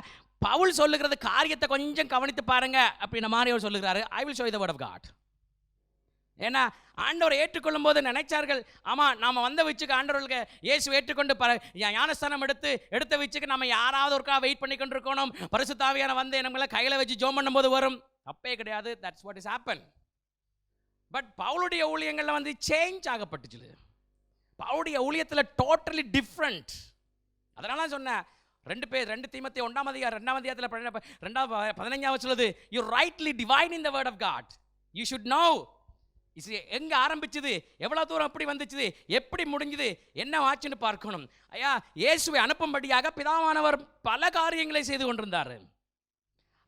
பவுல் சொல்லுகிறது காரியத்தை கொஞ்சம் கவனித்து பாருங்க அப்படின்ற மாதிரி அவர் சொல்லுகிறாரு. I will show you the word of God. ஏன்னா ஆண்டவரை ஏற்றுக்கொள்ளும் போது நினைச்சார்கள், ஆமா நாம வந்த வச்சுக்கு ஆண்டவர்களுக்கு இயேசு ஏற்றுக்கொண்டு ஞானஸ்தானம் எடுத்த வச்சுக்கு நம்ம யாராவது ஒருக்கா வெயிட் பண்ணி கொண்டு இருக்கணும், பரிசுத்த ஆவியான வந்து நம்மள கையில வச்சு ஜெபம் பண்ணும்போது வரும். தப்பே கிடையாது. That's what is happen. But பவுலுடைய ஊழியங்கள்ல வந்து சேஞ்ச் ஆகப்பட்டுச்சு. பவுலுடைய ஊழியத்தில் டோட்டலி டிஃப்ரெண்ட். அதனால சொன்னேன் 2 தீமோத்தேயு 1ஆம் அதிகாரம் 2ஆம் அதிகாரத்தில் 15வது சொல்லுது, you rightly divine in the word of God. You should know எங்க ஆரம்பிச்சது, எவ்வளவு தூரம் அப்படி வந்துச்சு, எப்படி முடிஞ்சது, என்ன ஆச்சுன்னு பார்க்கணும். ஐயா இயேசுவை அனுப்பும்படியாக பிதாவானவர் பல காரியங்களை செய்து கொண்டிருந்தார்.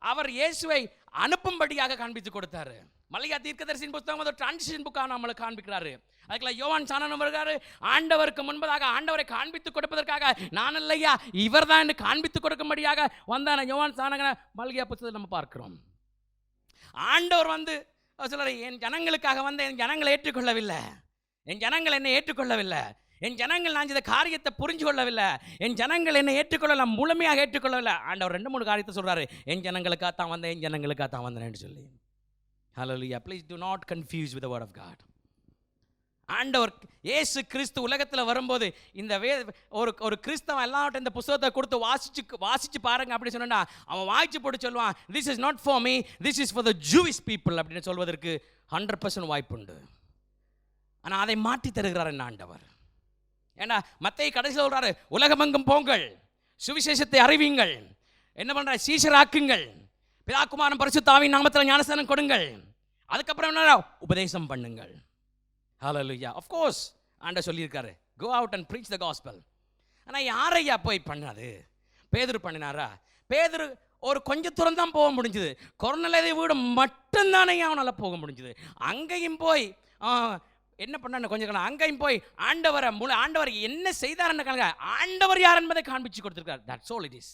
அவர் இயேசுவை அனுப்பும்படியாக காண்பித்து கொடுத்தாரு. மல்கியா தீர்க்கதரிசியின் புத்தகம் ஒரு டிரான்சிஷன் புக்காக நம்மளுக்கு காண்பிக்கிறாரு. அதுக்குள்ள யோவான் சாணனம் வருகிறாரு. ஆண்டவருக்கு முன்பதாக ஆண்டவரை காண்பித்து கொடுப்பதற்காக நான் இல்லையா இவர் தான் காண்பித்து கொடுக்கும்படியாக வந்தான யோவான் சாணகன மல்கியா புத்தகத்தை நம்ம பார்க்கிறோம். ஆண்டவர் வந்து சொல்றாரு, என் ஜனங்களுக்காக வந்து என் ஜனங்களை ஏற்றுக்கொள்ளவில்லை, என் ஜனங்கள் என்னை ஏற்றுக்கொள்ளவில்லை, என் ஜனங்கள் நான் இந்த காரியத்தை புரிஞ்சு கொள்ளவில்லை, என் ஜனங்கள் என்னை ஏற்றுக்கொள்ளலாம், முழுமையாக ஏற்றுக்கொள்ளவில்லை. ஆண்டவர் 2-3 காரியத்தை சொல்றாரு. என் ஜனங்களுக்காக தான் வந்தேன், என் ஜனங்களுக்காக தான் வந்தேன்னு சொல்லி. Hallelujah. Please do not confuse with the word of God. ஆண்டவர் இயேசு கிறிஸ்து உலகத்தில் வரும்போது இந்த ஒரு கிறிஸ்தவன் எல்லாவற்றையும் இந்த புத்தகத்தை கொடுத்து வாசிச்சு பாருங்க அப்படின்னு சொன்னா அவன் வாய்ச்சி போட்டு சொல்லுவான், this is not for me, this is for the Jewish people அப்படின்னு சொல்வதற்கு 100% வாய்ப்பு உண்டு. ஆனால் அதை மாற்றி தருகிறார் என்ன ஆண்டவர். ஏன்னா மத்தேயு கடைசியில் சொல்றாரு, உலகமெங்கும் போங்கள், சுவிசேஷத்தை அறிவியுங்கள், என்ன பண்ற சீஷராக்குங்கள், பிதா குமாரன் பரிசுத்த ஆவியின் நாமத்தில் ஞானஸ்நானம் கொடுங்கள், அதுக்கப்புறம் என்ன உபதேசம் பண்ணுங்கள். ஹல்லேலூயா. ஆஃப் கோர்ஸ் ஆண்டவர் சொல்லியிருக்காரு, go out and preach the gospel. ஆனால் யாரையா போய் பண்ணாது? பேதுரு பண்ணினாரா? பேதுரு ஒரு கொஞ்சம் தூரம் தான் போக முடிஞ்சுது. கொர்நேலியு வீடு மட்டும்தானே அவனால் போக முடிஞ்சுது. அங்கேயும் போய் என்ன பண்ண கொஞ்சம் அங்கேயும் போய் ஆண்டவர் என்ன செய்தார், ஆண்டவர் யார் என்பதை காண்பிச்சு கொடுத்திருக்கார். That's all it is.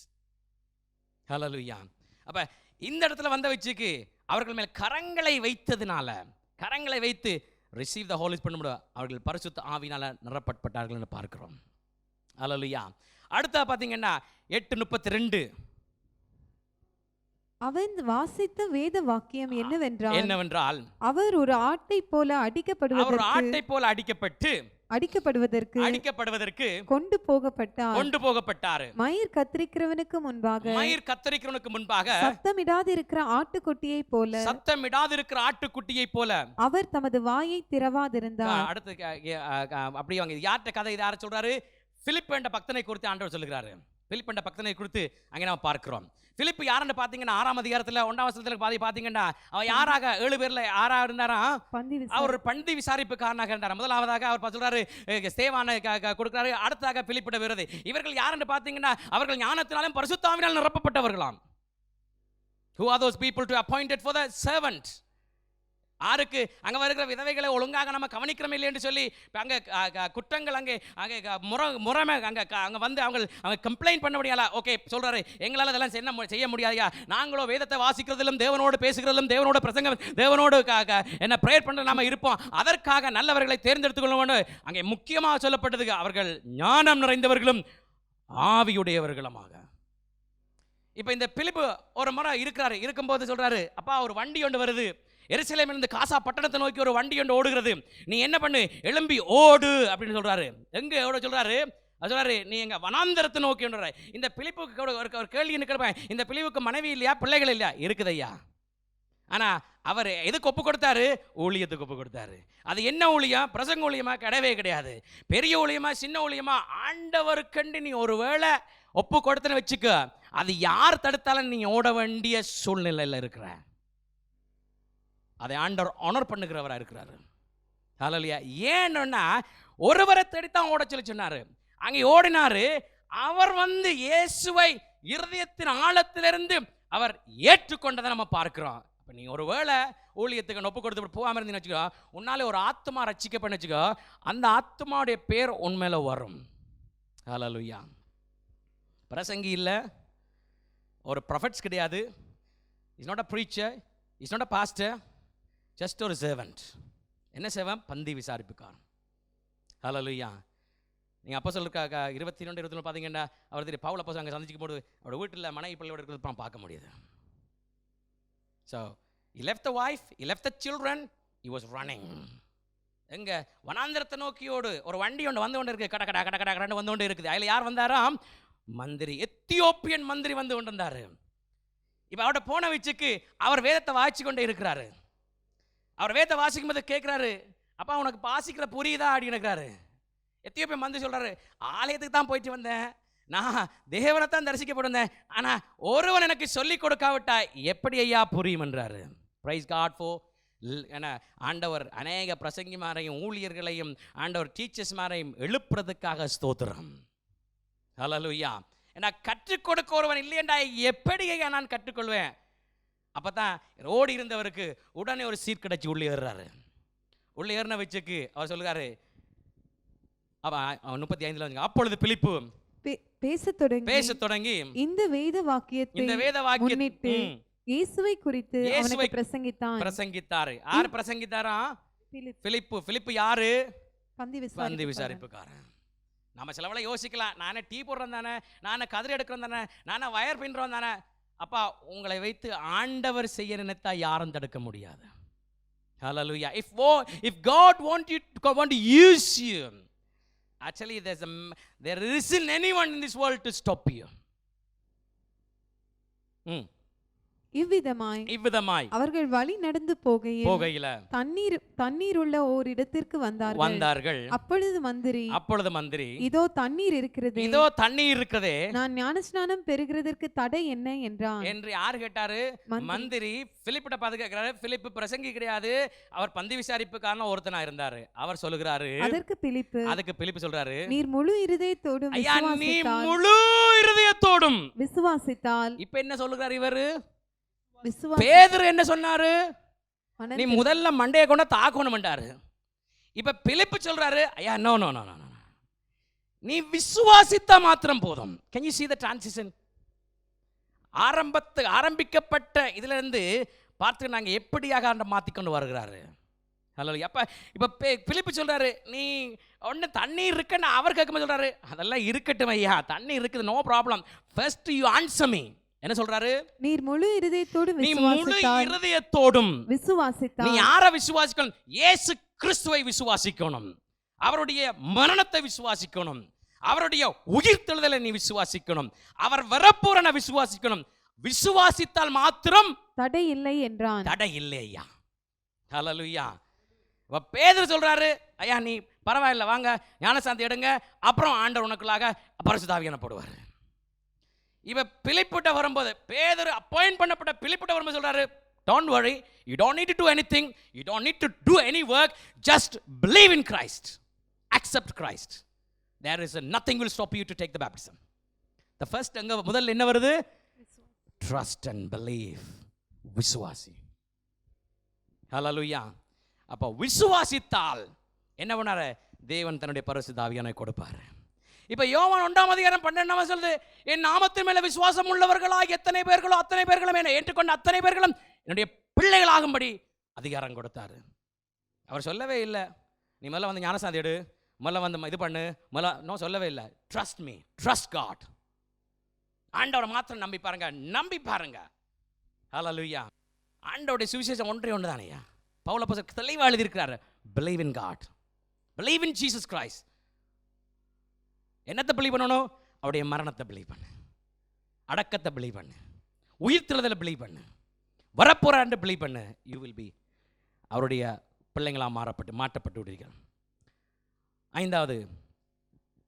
Hallelujah. அப்ப இந்த இடத்துல வந்த வச்சுக்கு அவர்கள் மேல் கரங்களை வைத்ததுனால, கரங்களை வைத்து ரிசீவ் த ஹோலி ஸ்பிரிட் பண்ண முடியும், அவர்கள் பரிசுத்த ஆவியினால நிரப்பப்பட்டார்கள் என்று பார்க்கிறோம். ஹல்லேலூயா. அடுத்த பார்த்தீங்கன்னா 8:32 அவன் வாசித்த வேத வாக்கியம் என்னவென்றால் அவர் ஒரு ஆட்டை போல அடிக்கப்படுவதற்கு கொண்டு போகப்பட்டார். மயிர் கத்தரிக்கிறவனுக்கு முன்பாக சத்தமிடாதிருக்கிற ஆட்டுக்குட்டியை போல அவர் தமது வாயை திறவாதிருந்தார். அடுத்து அப்படி வாங்க, யார்கிட்ட கதை இதை யார சொல்றாரு? பிலிப் என்ற பக்தனை குறித்து ஆண்டவர் சொல்லுகிறாரு. பிலிப் என்ற பக்தனை குறித்து அங்கே நம்ம பார்க்கிறோம். பிலிப் யாருன்னு பார்த்தீங்கன்னா 6ஆம் அதிகாரத்தில் 1ஆம் வசனத்தில் பார்த்தீங்கன்னா அவன் யாராக 7 பேர்ல யாராக இருந்தாரா? அவர் பந்தி விசாரிப்புக்காரனாக இருந்தார். முதலாவதாக அவர் சொல்றாரு ஸ்தேவானை கொடுக்கிறாரு. அடுத்ததாக பிலிப்பிட விருது. இவர்கள் யாருன்னு பார்த்தீங்கன்னா அவர்கள் ஞானத்தினாலும் பரிசுத்த ஆவியினாலும் நிரப்பப்பட்டவர்களாம். Who are those people to appointed for the servant? ஆருக்கு அங்கே வருகிற விதவைகளை ஒழுங்காக நம்ம கவனிக்கிறோம் இல்லை என்று சொல்லி அங்கே குற்றங்கள் அங்கே முறைமை அங்கே வந்து அவங்க கம்ப்ளைண்ட் பண்ண முடியாதா? ஓகே சொல்கிறாரு, எங்களால் அதெல்லாம் செய்ய முடியாதையா, நாங்களோ வேதத்தை வாசிக்கிறதிலும் தேவனோடு பேசுகிறதிலும் தேவனோட பிரசங்கம் தேவனோடு என்ன ப்ரேயர் பண்ணுற நாம இருப்போம், அதற்காக நல்லவர்களை தேர்ந்தெடுத்துக் கொள்ள. அங்கே முக்கியமாக சொல்லப்பட்டது அவர்கள் ஞானம் நிறைந்தவர்களும் ஆவியுடையவர்களுமாக. இப்போ இந்த பிலிப்பு ஒரு முறை இருக்கும்போது சொல்கிறாரு, அப்பா ஒரு வண்டி ஒன்று வருது, எருசலேமிலிருந்து காசா பட்டணத்தை நோக்கி ஒரு வண்டி ஒன்று ஓடுகிறது, நீ என்ன பண்ணு, எழும்பி ஓடு அப்படின்னு சொல்றாரு. எங்க ஓட சொல்றாரு? சொல்றாரு, நீ எங்க வனாந்தரத்தை நோக்கி ஓடுற. இந்த பிலிப்புக்கு ஒரு கேள்வி கேட்பேன், இந்த பிலிப்புக்கு மனைவி இல்லையா, பிள்ளைகள் இல்லையா? இருக்குது ஐயா. ஆனா அவர் எதுக்கு ஒப்பு கொடுத்தாரு? ஊழியத்துக்கு ஒப்பு கொடுத்தாரு. அது என்ன ஊழியம்? பிரசங்க ஊழியமா? கிடையவே கிடையாது. பெரிய ஊழியமா சின்ன ஊழியமா? ஆண்டவருக்கண்டு நீ ஒரு வேளை ஒப்பு கொடுத்தன்னு வச்சுக்க, அது யார் தடுத்தாலும் நீ ஓட வேண்டிய சூழ்நிலையில் இருக்கிற. அதை ஆண்டவர் ஆனர் பண்ணுகிறவராக இருக்கிறாரு. ஹல்லேலூயா. ஏன்னா ஒருவரை தேடித்தான் ஓட சொல்லி சொன்னாரு. அங்கே ஓடினாரு. அவர் வந்து இயேசுவை இருதயத்தின் ஆழத்திலிருந்து அவர் ஏற்றுக்கொண்டதை நம்ம பார்க்கிறோம். இப்போ நீ ஒரு வேளை ஊழியத்துக்கு ஒப்பு கொடுத்து போகாமல் இருந்தீங்கன்னு வச்சுக்கோ, உன்னாலே ஒரு ஆத்மா ரட்சிக்கப்பன்னு வச்சுக்கோ, அந்த ஆத்மாவுடைய பேர் உண்மையில வரும். ஹல்லேலூயா. பிரசங்கி இல்லை, ஒரு ப்ரொஃபெட்ஸ் கிடையாது, is not a preacher, is not a pastor, just ஒரு servant. என்ன சேவம்? பந்தி விசாரிப்புக்காரன். ஹல்லேலூயா. நீங்கள் அப்போ சொல்லிருக்காக்கா 22 பார்த்தீங்கன்னா அவர் தெரியும் பவுல் அப்போ அங்கே சந்திக்கும் போது அவரோட வீட்டில் மனைவி பிள்ளையோட இருக்கிறது பார்க்க முடியுது. So he left the wife, he left the children, he was running. எங்க வனாந்திரத்தை நோக்கியோடு ஒரு வண்டி ஒன்று வந்து கொண்டு இருக்கு, கட கட கட கட கடன்னு வந்து கொண்டு இருக்குது. அதில் யார் வந்தாராம்? மந்திரி, எத்தியோப்பியன் மந்திரி வந்து கொண்டு வந்தார். இப்போ அவரோட போன வச்சுக்கு அவர் வேதத்தை வாசிச்சு கொண்டே இருக்கிறாரு. அவர் வேதத்தை வாசிக்கும் போது கேட்குறாரு, அப்பா உனக்கு வாசிக்கிற புரியுதா அப்படின்னு இருக்கிறாரு. எத்தியோப்பியன் மந்திரி சொல்கிறாரு, ஆலயத்துக்கு தான் போயிட்டு வந்தேன், நான் தேவனை தான் தரிசிக்கப்பட்டிருந்தேன், ஆனால் ஒருவன் எனக்கு சொல்லிக் கொடுக்காவிட்டா எப்படி ஐயா புரியும் என்றாரு. பிரைஸ் காட் ஃபோ. ஏன்னா ஆண்டவர் அநேக பிரசங்கிமாரையும் ஊழியர்களையும் ஆண்டவர் டீச்சர்ஸ்மாரையும் எழுப்புறதுக்காக ஸ்தோத்திரம். ஹல்லேலூயா. ஏன்னா கற்றுக் கொடுக்க ஒருவன் இல்லையண்டா எப்படி ஐயா நான் கற்றுக்கொள்வேன்? அப்போ தான் ரோடு இருந்தவருக்கு உடனே ஒரு சீட் கிடச்சி உள்ளே ஏறுறாரு. உள்ளே ஏறின வச்சுக்கு அவர் சொல்லுறாரு, அவன் 35 வந்து, அப்பொழுது பிலிப்பு பேசத் தொடங்கி இந்த வேத வாக்கியத்தை இயேசுவை குறித்து அவனுக்கு பிரசங்கித்தார். யார் பிரசங்கித்தாரா? பிலிப்பு. யாரு? பந்தி விசாரிப்புக்காரன். நம்ம சிலவளை யோசிக்கலாம், நானே டீ போடுறோம் தானே, நானே கதிரை எடுக்கிறோம் தானே, நானே வயர் பின்னுறோம் தானே. அப்பா உங்களை வைத்து ஆண்டவர் செய்ய நினைத்தா யாரும் தடுக்க முடியாது. ஹல்லேலூயா. If God want to use you, actually there isn't anyone in this world to stop you. இவ்விதமாய் அவர்கள் வழி நடந்து போகையில தண்ணீர் உள்ள ஓர் இடத்திற்கு வந்தார்கள். அப்பொழுது மந்திரி இதோ தண்ணீர் இருக்கிறதே, நான் ஞானஸ்நானம் பெறுகிறதற்கு தடை என்ன என்றான். என்று யார் கேட்டாரு? மந்திரி பிலிப்பிட்ட பார்த்து கேட்கிறாரு. பிலிப்பு பிரசங்கி கிடையாது, அவர் பந்தி விசாரிப்புக்காரன ஒருத்தனா இருந்தாரு. அவர் சொல்லுகிறாரு, அதுக்கு பிலிப்பு சொல்றாரு, நீர் முழு இருதயத்தோடும் விசுவாசித்தால். இப்ப என்ன சொல்லுகிறார் இவரு? பேதுரு என்ன சொன்னாரு? நீ முதல்ல மண்டைய கொண்ட தாக்கணும்ன்றாரு. இப்ப பிலிப்பு சொல்றாரு, ஐயா நோ நோ நோ நோ, நீ விசுவாசித்தா மாத்திரம் போதும். Can you see the transition? ஆரம்பிக்கப்பட்ட இதுல இருந்து பார்த்து நாங்க எப்படியாக மாத்திக்கொண்டு வருகிறாரு. ஹலோ. இப்ப பிலிப்பு சொல்றாரு, நீ ஒன்னு தண்ணீர் இருக்குன்னு அவர் கேட்கும்போது சொல்றாரு, அதெல்லாம் இருக்கட்டும் ஐயா, தண்ணீர் இருக்குது, no problem, first you answer me. என்ன சொல்றாரு? நீர் முழு இருதயத்தோடும் விசுவாசித்தால். நீ யாரை விசுவாசிக்கணும்? இயேசு கிறிஸ்துவை விசுவாசிக்கணும், அவருடைய மரணத்தை விசுவாசிக்கணும், அவருடைய உயிர்த்தெழுதலை நீ விசுவாசிக்கணும், அவர் வரப்போறன விசுவாசிக்கணும். விசுவாசித்தால் மாத்திரம் தடை இல்லை என்றான். தடை இல்லை ஐயா. ஹல்லேலூயா. பேதுரு சொல்றாரு, ஐயா நீ பரவாயில்லை, வாங்க ஞானசாந்தி எடுங்க, அப்புறம் ஆண்டவர் உனக்குள்ளாக பரிசுத்த ஆவியை போடுவார். இவ பிலிப்பிட்ட வரும்போது, பேதுரு அப்பாயிண்ட் பண்ணப்பட்ட பிலிப்பிட்ட வரும்போது சொல்றாரு, don't worry, you don't need to do anything, you don't need to do any work, just believe in Christ, accept Christ, there is nothing will stop you to take the baptism. The first அங்க முதல்ல என்ன வருது? trust and believe. விசுவாசி. ஹல்லேலூயா. அப்ப விசுவாசித்தால் என்ன பண்ணாரு? தேவன் தன்னுடைய பரிசுத்த ஆவியை கொடுப்பார். இப்ப யோவான் 1:12 சொல்லுது, என் நாமத்தின் மேல விசுவாசம் உள்ளவர்களாக எத்தனை பேர்களோ அத்தனை பேர்களும் என்ன ஏற்றுக்கொண்ட அத்தனை பேர்களும் என்னுடைய பிள்ளைகளாகும்படி அதிகாரம் கொடுத்தாரு. அவர் சொல்லவே இல்லை, நீ முதல்ல வந்து ஞானசாந்தி எடு, முதல்ல வந்து இது பண்ணு, முதல்ல சொல்லவே இல்லை. Trust me, trust God. ஆண்டவரை மாத்திரம் நம்பி பாருங்க. ஹல்லேலூயா. ஆண்டவருடைய சுவிசேஷம் ஒன்றே ஒன்று தானேயா. பவுல் அப்போஸ்தலர் தெளிவாக எழுதியிருக்கிறாரு, believe in God, believe in Jesus Christ. என்னத்தை பிலீவ் பண்ணணும்? அவருடைய மரணத்தை பிலீவ் பண்ணு, அடக்கத்தை பிலீவ் பண்ணு, உயிர்த்தெழுதலை பிலீவ் பண்ணு, வரப்போறான்னு பிலீவ் பண்ணு. யூ வில் பி அவருடைய பிள்ளைங்களாக மாற்றப்பட்டு விடுவீர்கள். 5வது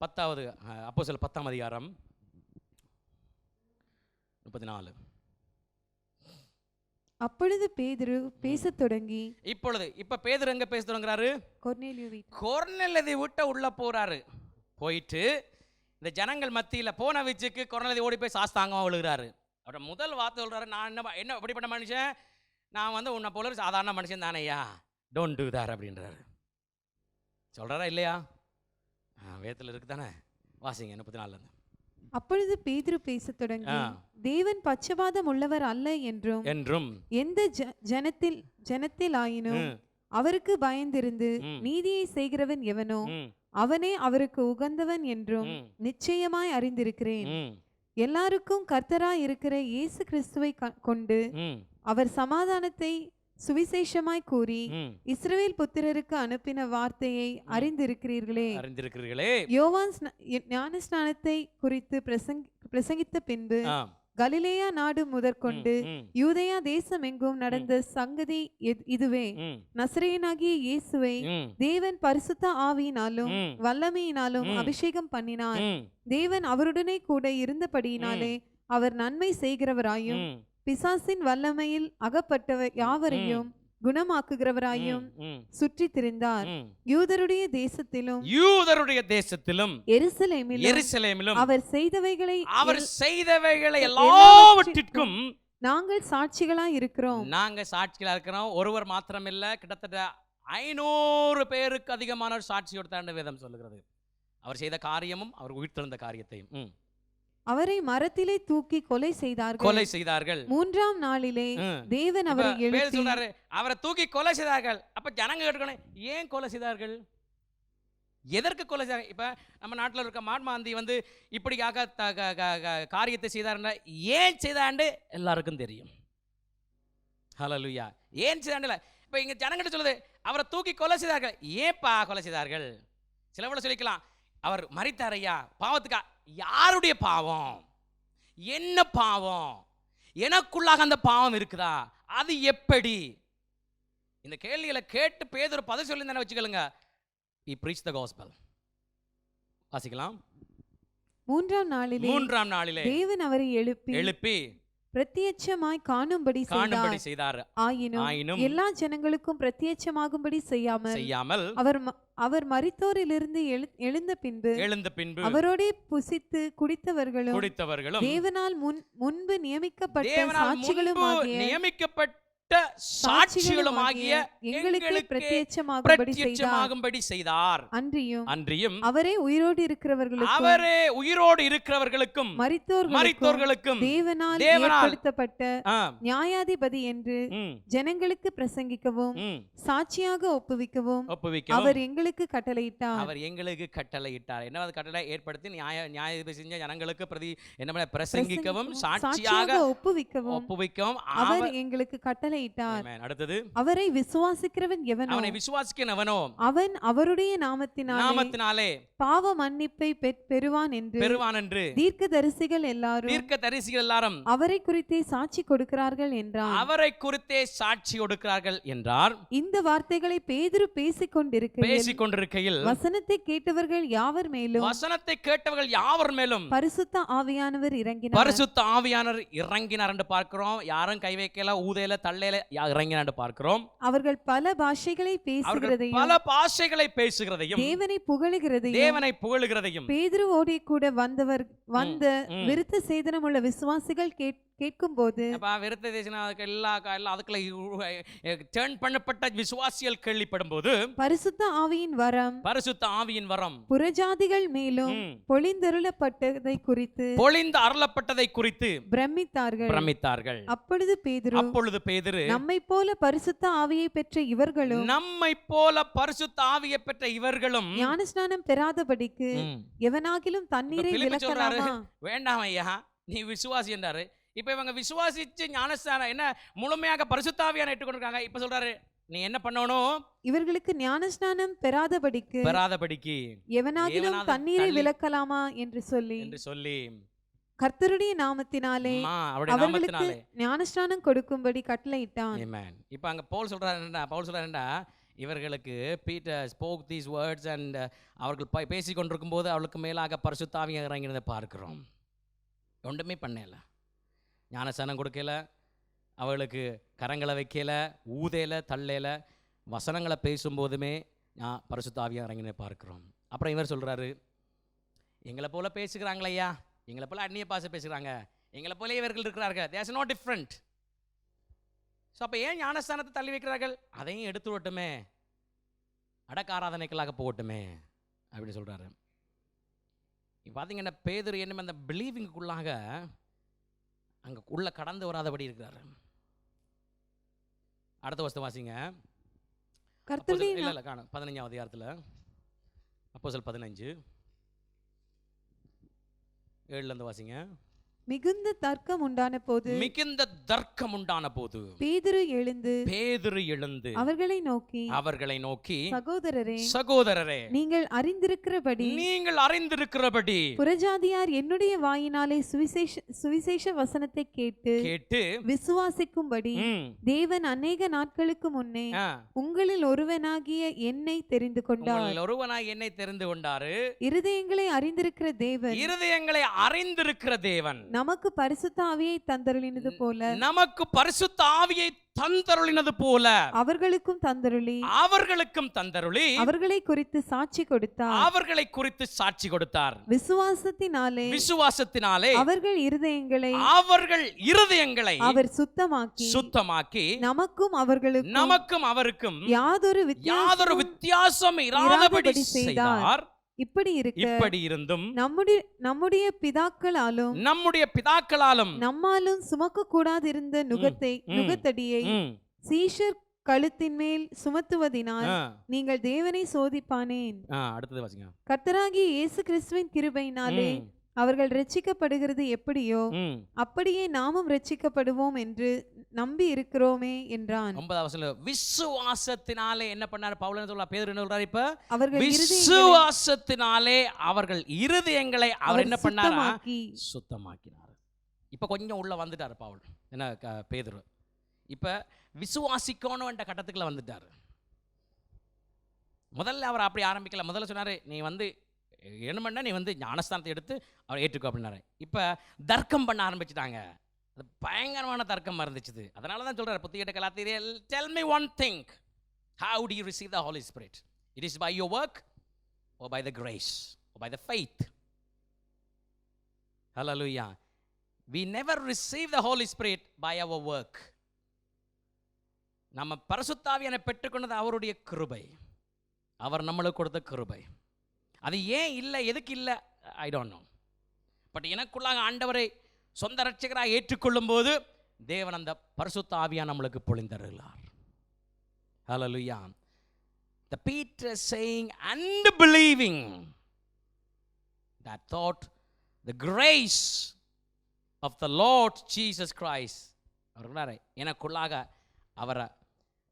10வது அப்போஸ்தலர் 10ஆம் அதிகாரம் 34. அப்பொழுது பேதுரு பேசத் தொடங்கி, இப்ப பேதுரு எங்க பேச தொடங்குறாரு? கொர்நேலியுவை விட்டு உள்ள போறாரு. போயிட்டு இந்த ஜனங்கள் மத்தியில் போன வச்சுக்கு கொர்நேலியு ஓடி போய் சாஸ்தாங்கமாக விழுகிறாரு. அவரோட முதல் வார்த்தை சொல்றாரு, நான் என்ன எப்படிப்பட்ட மனுஷன், நான் வந்து உன்னை போல சாதாரண மனுஷன் தானேயா, டோன்ட் டூ தட் அப்படின்றாரு. சொல்றாரா இல்லையா? வேதத்தில் இருக்கு தானே, வாசிங்க 34. அப்பொழுது பேதுரு பேசத் தொடங்கி, தேவன் பட்சபாதம் உள்ளவர் அல்ல என்றும் எந்த ஜனத்தில் ஆயினும் அவருக்கு பயந்திருந்து நீதியை செய்கிறவன் எவனோ அவனே அவருக்கு உகந்தவன் என்றும் நிச்சயமாய் அறிந்திருக்கிறேன். எல்லாருக்கும் கர்த்தராய் இருக்கிற இயேசு கிறிஸ்துவை கொண்டு அவர் சமாதானத்தை சுவிசேஷமாய் கூறி இஸ்ரவேல் புத்திரருக்கு அனுப்பின வார்த்தையை அறிந்திருக்கிறீர்களே. யோவான் ஞானஸ்நானத்தை குறித்து பிரசங்கித்த பின்பு கலிலேயா நாடு முதற்கொண்டு யூதேயா தேசம் எங்கும் நடந்த சங்கதி இதுவே. நசரேயனாகிய இயேசுவை தேவன் பரிசுத்த ஆவியினாலும் வல்லமையினாலும் அபிஷேகம் பண்ணினார். தேவன் அவருடனே கூட இருந்தபடியினாலே அவர் நன்மை செய்கிறவராயும் பிசாசின் வல்லமையில் அகப்பட்டவர் யாவரையும் குணமாக்குகிறவராயும் சுற்றி திரிந்தார். யூதருடைய தேசத்திலும் எருசலேமிலும் அவர் செய்தவைகளை எல்லாவற்றிற்கும் நாங்கள் சாட்சிகளாய் இருக்கிறோம். ஒருவர் மாத்திரமில்ல, கிட்டத்தட்ட 500 பேருக்கு அதிகமான சாட்சி கொடுத்தாண்டு வேதம் சொல்லுகிறது. அவர் செய்த காரியமும் அவர் உயிர்த்தெழுந்த காரியத்தையும். அவரை மரத்திலே தூக்கி கொலை செய்தார்கள். 3ஆம் நாளிலே தேவன் அவரை எழுப்பி அவரை தூக்கி கொலை செய்தார்கள். அப்ப ஜனங்க கேட்கணும், ஏன் கொலை செய்தார்கள், எதற்கு கொலை செய்தார்கள்? இப்ப நம்ம நாட்டில் இருக்க மாட்மாந்தி இப்படியாக காரியத்தை செய்தாருன்னா ஏன் செய்தாண்டு எல்லாருக்கும் தெரியும். ஹல்லேலூயா. ஏன் செய்தாண்டு இப்ப இங்க ஜனங்கிட்ட சொல்லுது, அவரை தூக்கி கொலை செய்தார்கள். ஏன்பா கொலை செய்தார்கள்? சிலவள சொல்லிக்கலாம், அவர் மரித்தாரையா பாவத்துக்கா. யாருடைய பாவம்? என்ன பாவம்? எனக்குள்ளாக அந்த பாவம் இருக்குதா? அது எப்படி? இந்த கேள்விகளை கேட்டு பேதுரு பதில் சொல்லி தானே வச்சுக்கலுங்க. He preached the gospel. வாசிக்கலாம். 3ஆம் நாளிலே தேவன் அவரை எழுப்பி பிரத்யட்சமாய் காணும்படி செய்தார். ஆயினும் எல்லா ஜனங்களுக்கும் பிரத்யட்சமாகும்படி செய்யாமல் அவர் மரித்தோரிலிருந்து எழுந்த பின்பு அவரோடே புசித்து குடித்தவர்களும் தேவனால் முன்பு நியமிக்கப்பட்ட சாட்சிகளுமாகிய எங்களுக்கு பிரத்யட்சமாகும்படி செய்தார். அன்றியும் அவரே உயிரோடு இருக்கிறவர்களுக்கும் மரித்தோர்களுக்கும் தேவனால் ஏற்படுத்தப்பட்ட நியாயாதிபதி என்று ஜனங்களுக்கு பிரசங்கிக்கவும் சாட்சியாக ஒப்புவிக்கவும் அவர் எங்களுக்கு கட்டளையிட்டார். என்ன கட்டளை ஏற்படுத்தி நியாயாதிபதி செஞ்ச ஜனங்களுக்கு பிரசங்கிக்கவும் சாட்சியாக ஒப்புவிக்கவும் அவர் எங்களுக்கு கட்டளை. அடுத்தது, அவரை விசுவாசிக்கிறவன் எவனோ அவன் அவருடைய நாமத்தினாலே பாவ மன்னிப்பை பெறுவான் என்று தீர்க்கதரிசிகள் எல்லாரும் அவரை குறித்தே சாட்சி கொடுக்கிறார்கள் என்றார். இந்த வார்த்தைகளை பேதுரு பேசிக் கொண்டிருக்கையில் வசனத்தை கேட்டவர்கள் யாவர் மேலும் பரிசுத்த ஆவியானவர் இறங்கினார் என்று பார்க்கிறோம். யாரும் கை வைக்கல, ஊதையில, தள்ள இறங்கினான்னு பார்க்கிறோம். அவர்கள் பல பாஷைகளை பேசுகிறதையும் தேவனை புகழுகிறதையும் பேதுருவோடே கூட வந்த விருத்த சேதனம் உள்ள விசுவாசிகள் கேட்கும் போது விருத்த சேதனம் டர்ன் பண்ணப்பட்ட விசுவாசிகள் கேள்விப்படும் போது பரிசுத்த ஆவியின் வரம் புறஜாதிகள் மேலும் பொழிந்தருளப்பட்டதை குறித்து பிரமித்தார்கள். அப்பொழுது பேதுரு நம்மை போல பரிசுத்த ஆவியை பெற்ற இவர்களும் ஞானஸ்நானம் பெறாதபடிக்கு எவனாகிலும் தண்ணீரை விலக்கலாமா? வேண்டாம் ஐயா, நீ விசுவாசி என்றாரு. இப்ப இவங்க விசுவாசிச்சு ஞானஸ்நானம் என்ன முழுமையாக பரிசுத்த ஆவியான ஏற்றுக்கொண்டிருக்காங்க. இப்ப சொல்றாரு, நீ என்ன பண்ணணும்? இவர்களுக்கு ஞானஸ்நானம் பெறாதபடிக்கு எவனாகிலும் தண்ணீரை விலக்கலாமா என்று சொல்லி கர்த்தருடைய நாமத்தினாலே அவர்களுக்கு ஞானஸ்நானம் கொடுக்கும்படி கட்டளையிட்டான். இப்போ அங்க பவுல் சொல்றாருன்னா இவர்களுக்கு Peter spoke these words and அவர்கள் பேசிக் கொண்டிருக்கும் போது அவளுக்கு மேலாக பரிசுத்த ஆவி இறங்கினதை பார்க்கிறோம். ஒன்றுமே பண்ணல, ஞானஸ்நானம் கொடுக்கல, அவளுக்கு கரங்களை வைக்கல, ஊதையில, தள்ளையில, வசனங்களை பேசும்போதுமே பரிசுத்த ஆவி இறங்கினதை பார்க்கிறோம். அப்புறம் இவர் சொல்றாரு, எங்களை போல பேசுகிறாங்களையா, எங்களை போல அந்நிய பாஷை பேசுகிறாங்க, எங்களை போல இவர்கள் இருக்கிறார்கள், தேர்ஸ் நோ டிஃப்ரெண்ட். ஸோ அப்போ ஏன் ஞானஸ்தானத்தை தள்ளி வைக்கிறார்கள்? அதையும் எடுத்து விட்டுமே, அடக்க ஆராதனைகளாக போகட்டுமே அப்படின்னு சொல்கிறாரு. பாத்தீங்கன்னா பேதுரு என்னமே அந்த பிலீவிங்குள்ளாக அங்க உள்ள கடந்து வராதபடி இருக்கிறாரு. அடுத்த வசனம் வாசிங்க. இல்ல காணும் 15ஆம் அதிகாரத்துல அப்போஸ்தலர் 15 7ல இருந்து வாசிங்க. மிகுந்த தர்க்கம் உண்டான போது பேதுரு எழுந்து அவர்களை நோக்கி சகோதரரே நீங்கள் அறிந்திருக்கிறபடி புறஜாதியார் என்னுடைய வாயினாலே சுவிசேஷ வசனத்தை கேட்டு விசுவாசிக்கும்படி தேவன் அநேக நாட்களுக்கு முன்னே உங்களில் ஒருவனாகிய என்னை தெரிந்து கொண்டார். இருதயங்களை அறிந்திருக்கிற தேவன் நமக்கு பரிசுத்த ஆவியை தந்தருளினது போல அவர்களுக்கும் தந்தருளி அவர்களை குறித்து சாட்சி கொடுத்தார். விசுவாசத்தினாலே அவர்கள் இருதயங்களை அவர் சுத்தமாக்கி நமக்கும் அவருக்கும் யாதொரு வித்தியாசம் இராதபடி செய்தார். இப்படி இருந்தும் நம்முடைய பிதாக்களாலும் நம்மாலும் சுமக்க கூடாதிருந்த நுகத்தடியை சீஷர் கழுத்தின் மேல் சுமத்துவதினால் நீங்கள் தேவனை சோதிப்பானேன். கர்த்தராகிய இயேசு கிறிஸ்துவின் கிருபையினாலே அவர்கள் ரட்சிக்கப்படுகிறது எப்படியோ அப்படியே நாமும் ரட்சிக்கப்படுவோம் என்று நம்பி இருக்கிறோமே என்றான். 9வது வசனம் விசுவாசத்தினாலே என்ன பண்ணார் பவுல்? என்ன சொல்றார்? பேதுரு என்ன சொல்றார்? இப்ப விசுவாசத்தினாலே அவர்கள் இருதயங்களை அவர் என்ன பண்ணார்? சுத்தமாக்கினார். இப்ப கொஞ்சம் உள்ள வந்துட்டார் பவுல், என்ன பேதுரு இப்ப விசுவாசிக்கணும் என்ற கட்டத்துக்குள்ள வந்துட்டார். முதல்ல அவர் அப்படி ஆரம்பிக்கல. முதல்ல சொன்னாரு நீ என்ன பண்ண, நீ ஞானஸ்தானத்தை எடுத்து அவர் ஏற்றுக்கோ அப்படின்னாரு. இப்போ தர்க்கம் பண்ண ஆரம்பிச்சிட்டாங்க. அது பயங்கரமான தர்க்கம் இருந்துச்சு. அதனால தான் சொல்கிறார் புத்திகிட்ட கலாத்தியர், tell me one thing, how do you receive the Holy Spirit? It is by your work or by the grace or by the faith? Hallelujah. We never receive the Holy Spirit by our work. நம்ம பரிசுத்த ஆவியை பெற்றுக்கொண்டது அவருடைய கிருபை, அவர் நம்மளுக்கு கொடுத்த கிருபை. அது ஏன் இல்லை, எதுக்கு இல்லை, ஐ டோன்ட் நோ. பட் எனக்குள்ளாக ஆண்டவரை சொந்த ரட்சகராக ஏற்றுக்கொள்ளும் போது தேவன் அந்த பரிசுத்த ஆவியா நம்மளுக்கு பொழிந்தருளார். ஹல்லேலூயா. The Peter saying and believing that thought the grace of the Lord Jesus Christ, அவர்களாரே எனக்குள்ளாக அவரை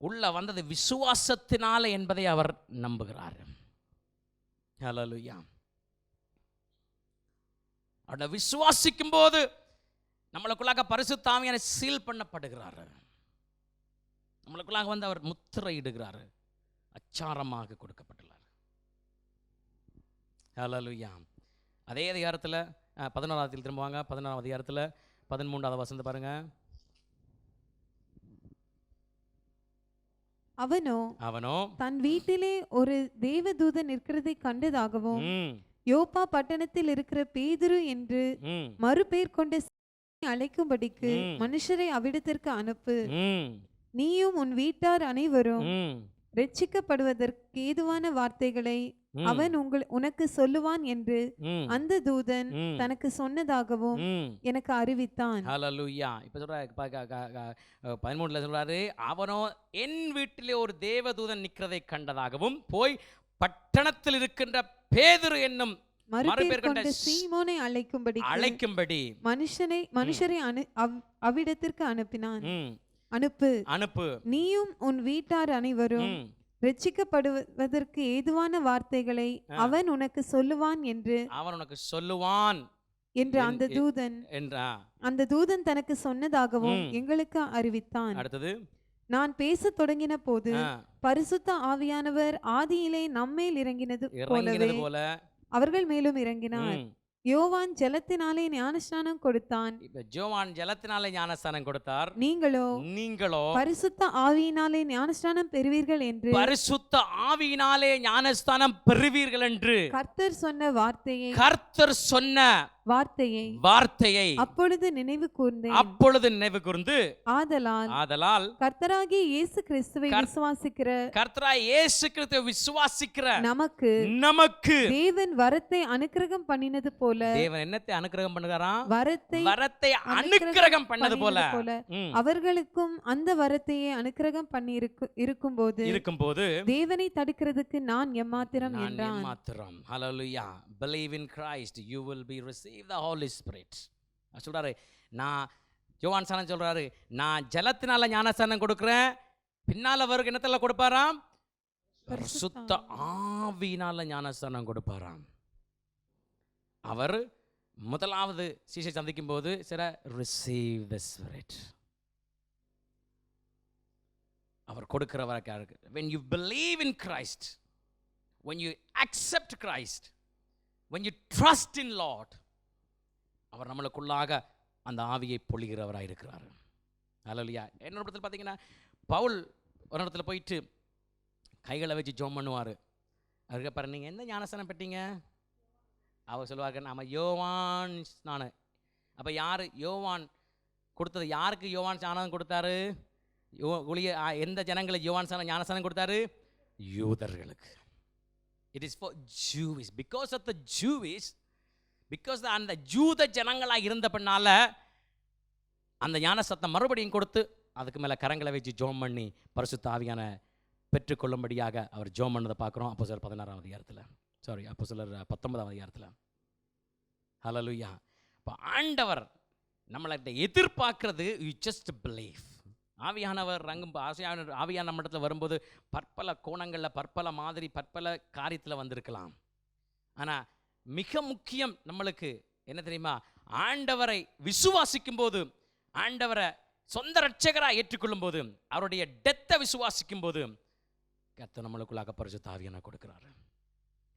உள்ள வந்தது விசுவாசத்தினால என்பதை அவர் நம்புகிறார். ஹல்லேலூயா. அவரை விசுவாசிக்கும் போது நம்மளுக்குள்ளாக பரிசுத்த ஆவியானவர் சீல் பண்ணப்படுகிறார். நம்மளுக்குள்ளாக அவர் முத்திரையிடுகிறார், அச்சாரமாக கொடுக்கப்பட்டுள்ளார். ஹல்லேலூயா. அதே அதிகாரத்தில் 11ஆம் திரும்புவாங்க. 11ஆம் அதிகாரத்தில் 13வது வசனம் பாருங்க. அவனோ தன் வீட்டிலே ஒரு தேவதூதன் இருக்கிறதை கண்டதாகவும் யோப்பா பட்டணத்தில் இருக்கிற பேதுரு என்று மறுபேர் கொண்ட அழைக்கும்படிக்கு மனுஷரை அவ்விடத்திற்கு அனுப்பு, நீயும் உன் வீட்டார் அனைவரும் ரட்சிக்கப்படுவதற்கு ஏதுவான வார்த்தைகளை அவன் உனக்கு சொல்லுவான் என்று அந்த தூதன் தனக்கு சொன்னதாகவும் எனக்கு அறிவித்தான். ஹல்லேலூயா. இப்ப சொல்ற 13ல சொல்றாரு, அவனோ என் வீட்டிலே ஒரு தேவதூதன் நிற்கிறதை கண்டதாகவும் போய் பட்டணத்தில் இருக்கின்ற பேதுரு என்னும் மறுபேர் கொண்ட சீமோனை அழைக்கும்படி மனுஷரை அவ்விடத்திற்கு அனுப்பினான். அனுப்பு, நீயும் உன் வீட்டார் அனைவரும் ரட்சிக்கப்படுவதற்கு ஏதுவான வார்த்தைகளை அவன் உனக்கு சொல்லுவான் என்று அந்த தூதன் தனக்கு சொன்னதாகவும் எங்களுக்கு அறிவித்தான். அடுத்தது, நான் பேச தொடங்கின போது பரிசுத்த ஆவியானவர் ஆதியிலே நம்மேல் இறங்கினது போல அவர்கள் மேலும் இறங்கினார். யோவான் ஜலத்தினாலே ஞானஸ்நானம் கொடுத்தான். யோவான் ஜலத்தினாலே ஞானஸ்நானம் கொடுத்தார். நீங்களோ பரிசுத்த ஆவியினாலே ஞானஸ்நானம் பெறுவீர்கள் என்று கர்த்தர் சொன்ன வார்த்தையை அப்பொழுது நினைவு கூர்ந்து ஆதலால் கர்த்தராகிய இயேசு கிறிஸ்துவை விசுவாசிக்கிற நமக்கு தேவன் வரத்தை அனுக்கிரகம் பண்ணினது போல, தேவன் என்னத்தை அனுக்கிரகம் பண்ணுகிறாராம்? வரத்தை அனுக்கிரகம் பண்ணது போல அவர்களுக்கும் அந்த வரத்தையே அனுக்கிரகம் பண்ணி இருக்கும்போது தேவனை தடுக்கிறதுக்கு நான் எம்மாத்திரம் என்றான். Hallelujah. Believe in Christ, you will be receive the Holy Spirit. சொல்றாரு, நான் யோவான் சாணம் சொல்றாரு, நான் ஜலத்தினால ஞானஸ்நானம் கொடுக்கிறேன், பின்னால அவருக்கு என்னத்துல கொடுப்பாராம்? பரிசுத்த ஆவியினால ஞானஸ்நானம் கொடுப்பாராம். அவர் முதலாவது சீஷை சந்திக்கும் போது receive the Spirit. அவர் கொடுக்கிறவராக இருக்கு. When you believe in Christ, when you accept Christ, when you trust in Lord, அவர் நம்மளுக்குள்ளாக அந்த ஆவியை பொழிகிறவராக இருக்கிறார். ஹல்லேலூயா. இன்னொரு இடத்துல பார்த்தீங்கன்னா, பவுல் ஒரு இடத்துல போயிட்டு கைகளை வச்சு ஜெபம் பண்ணுவார். அதுக்கு பாரு, நீங்கள் எந்த ஞானஸ்நானம் பெற்றீங்க? அவர் சொல்லுவார்கள், நம்ம யோவான் ஸ்நானம். அப்போ யார் யோவான் கொடுத்தது? யாருக்கு யோவான் ஸ்நானம் கொடுத்தாரு? எந்த ஜனங்களுக்கு யோவான் ஞானஸ்நானம் கொடுத்தாரு? யூதர்களுக்கு. It is for Jewish, because of the Jewish, because அந்த யூத ஜனங்களாக இருந்த பின்னால அந்த ஞானஸ்நானத்தை மறுபடியும் கொடுத்து அதுக்கு மேலே கரங்களை வச்சு ஜெபம் பண்ணி பரிசுத்த ஆவியான பெற்றுக்கொள்ளும்படியாக அவர் ஜெபம் பண்ணதை பார்க்குறோம். அப்போஸ்தலர் 16ஆம் அதிகாரத்தில், அப்போஸ்தலர் 19ஆம் அதிகாரத்தில். ஹல்லேலூயா. இப்போ ஆண்டவர் நம்மளை எதிர்பார்க்கிறது, you just believe. ஆவியானவர் ஆவியான நம்ம இடத்துல வரும்போது பற்பல கோணங்களில், பற்பல மாதிரி, பற்பல காரியத்தில் வந்திருக்கலாம். ஆனால் மிக முக்கியம் நம்மளுக்கு என்ன தெரியுமா? ஆண்டவரை விசுவாசிக்கும் போது, ஆண்டவரை சொந்த ரட்சகராக ஏற்றுக்கொள்ளும் போது, அவருடைய டெத்தை விசுவாசிக்கும் போது கர்த்தர் நம்மளுக்குள்ளாக பரிசுத்த ஆவியான கொடுக்குறாரு.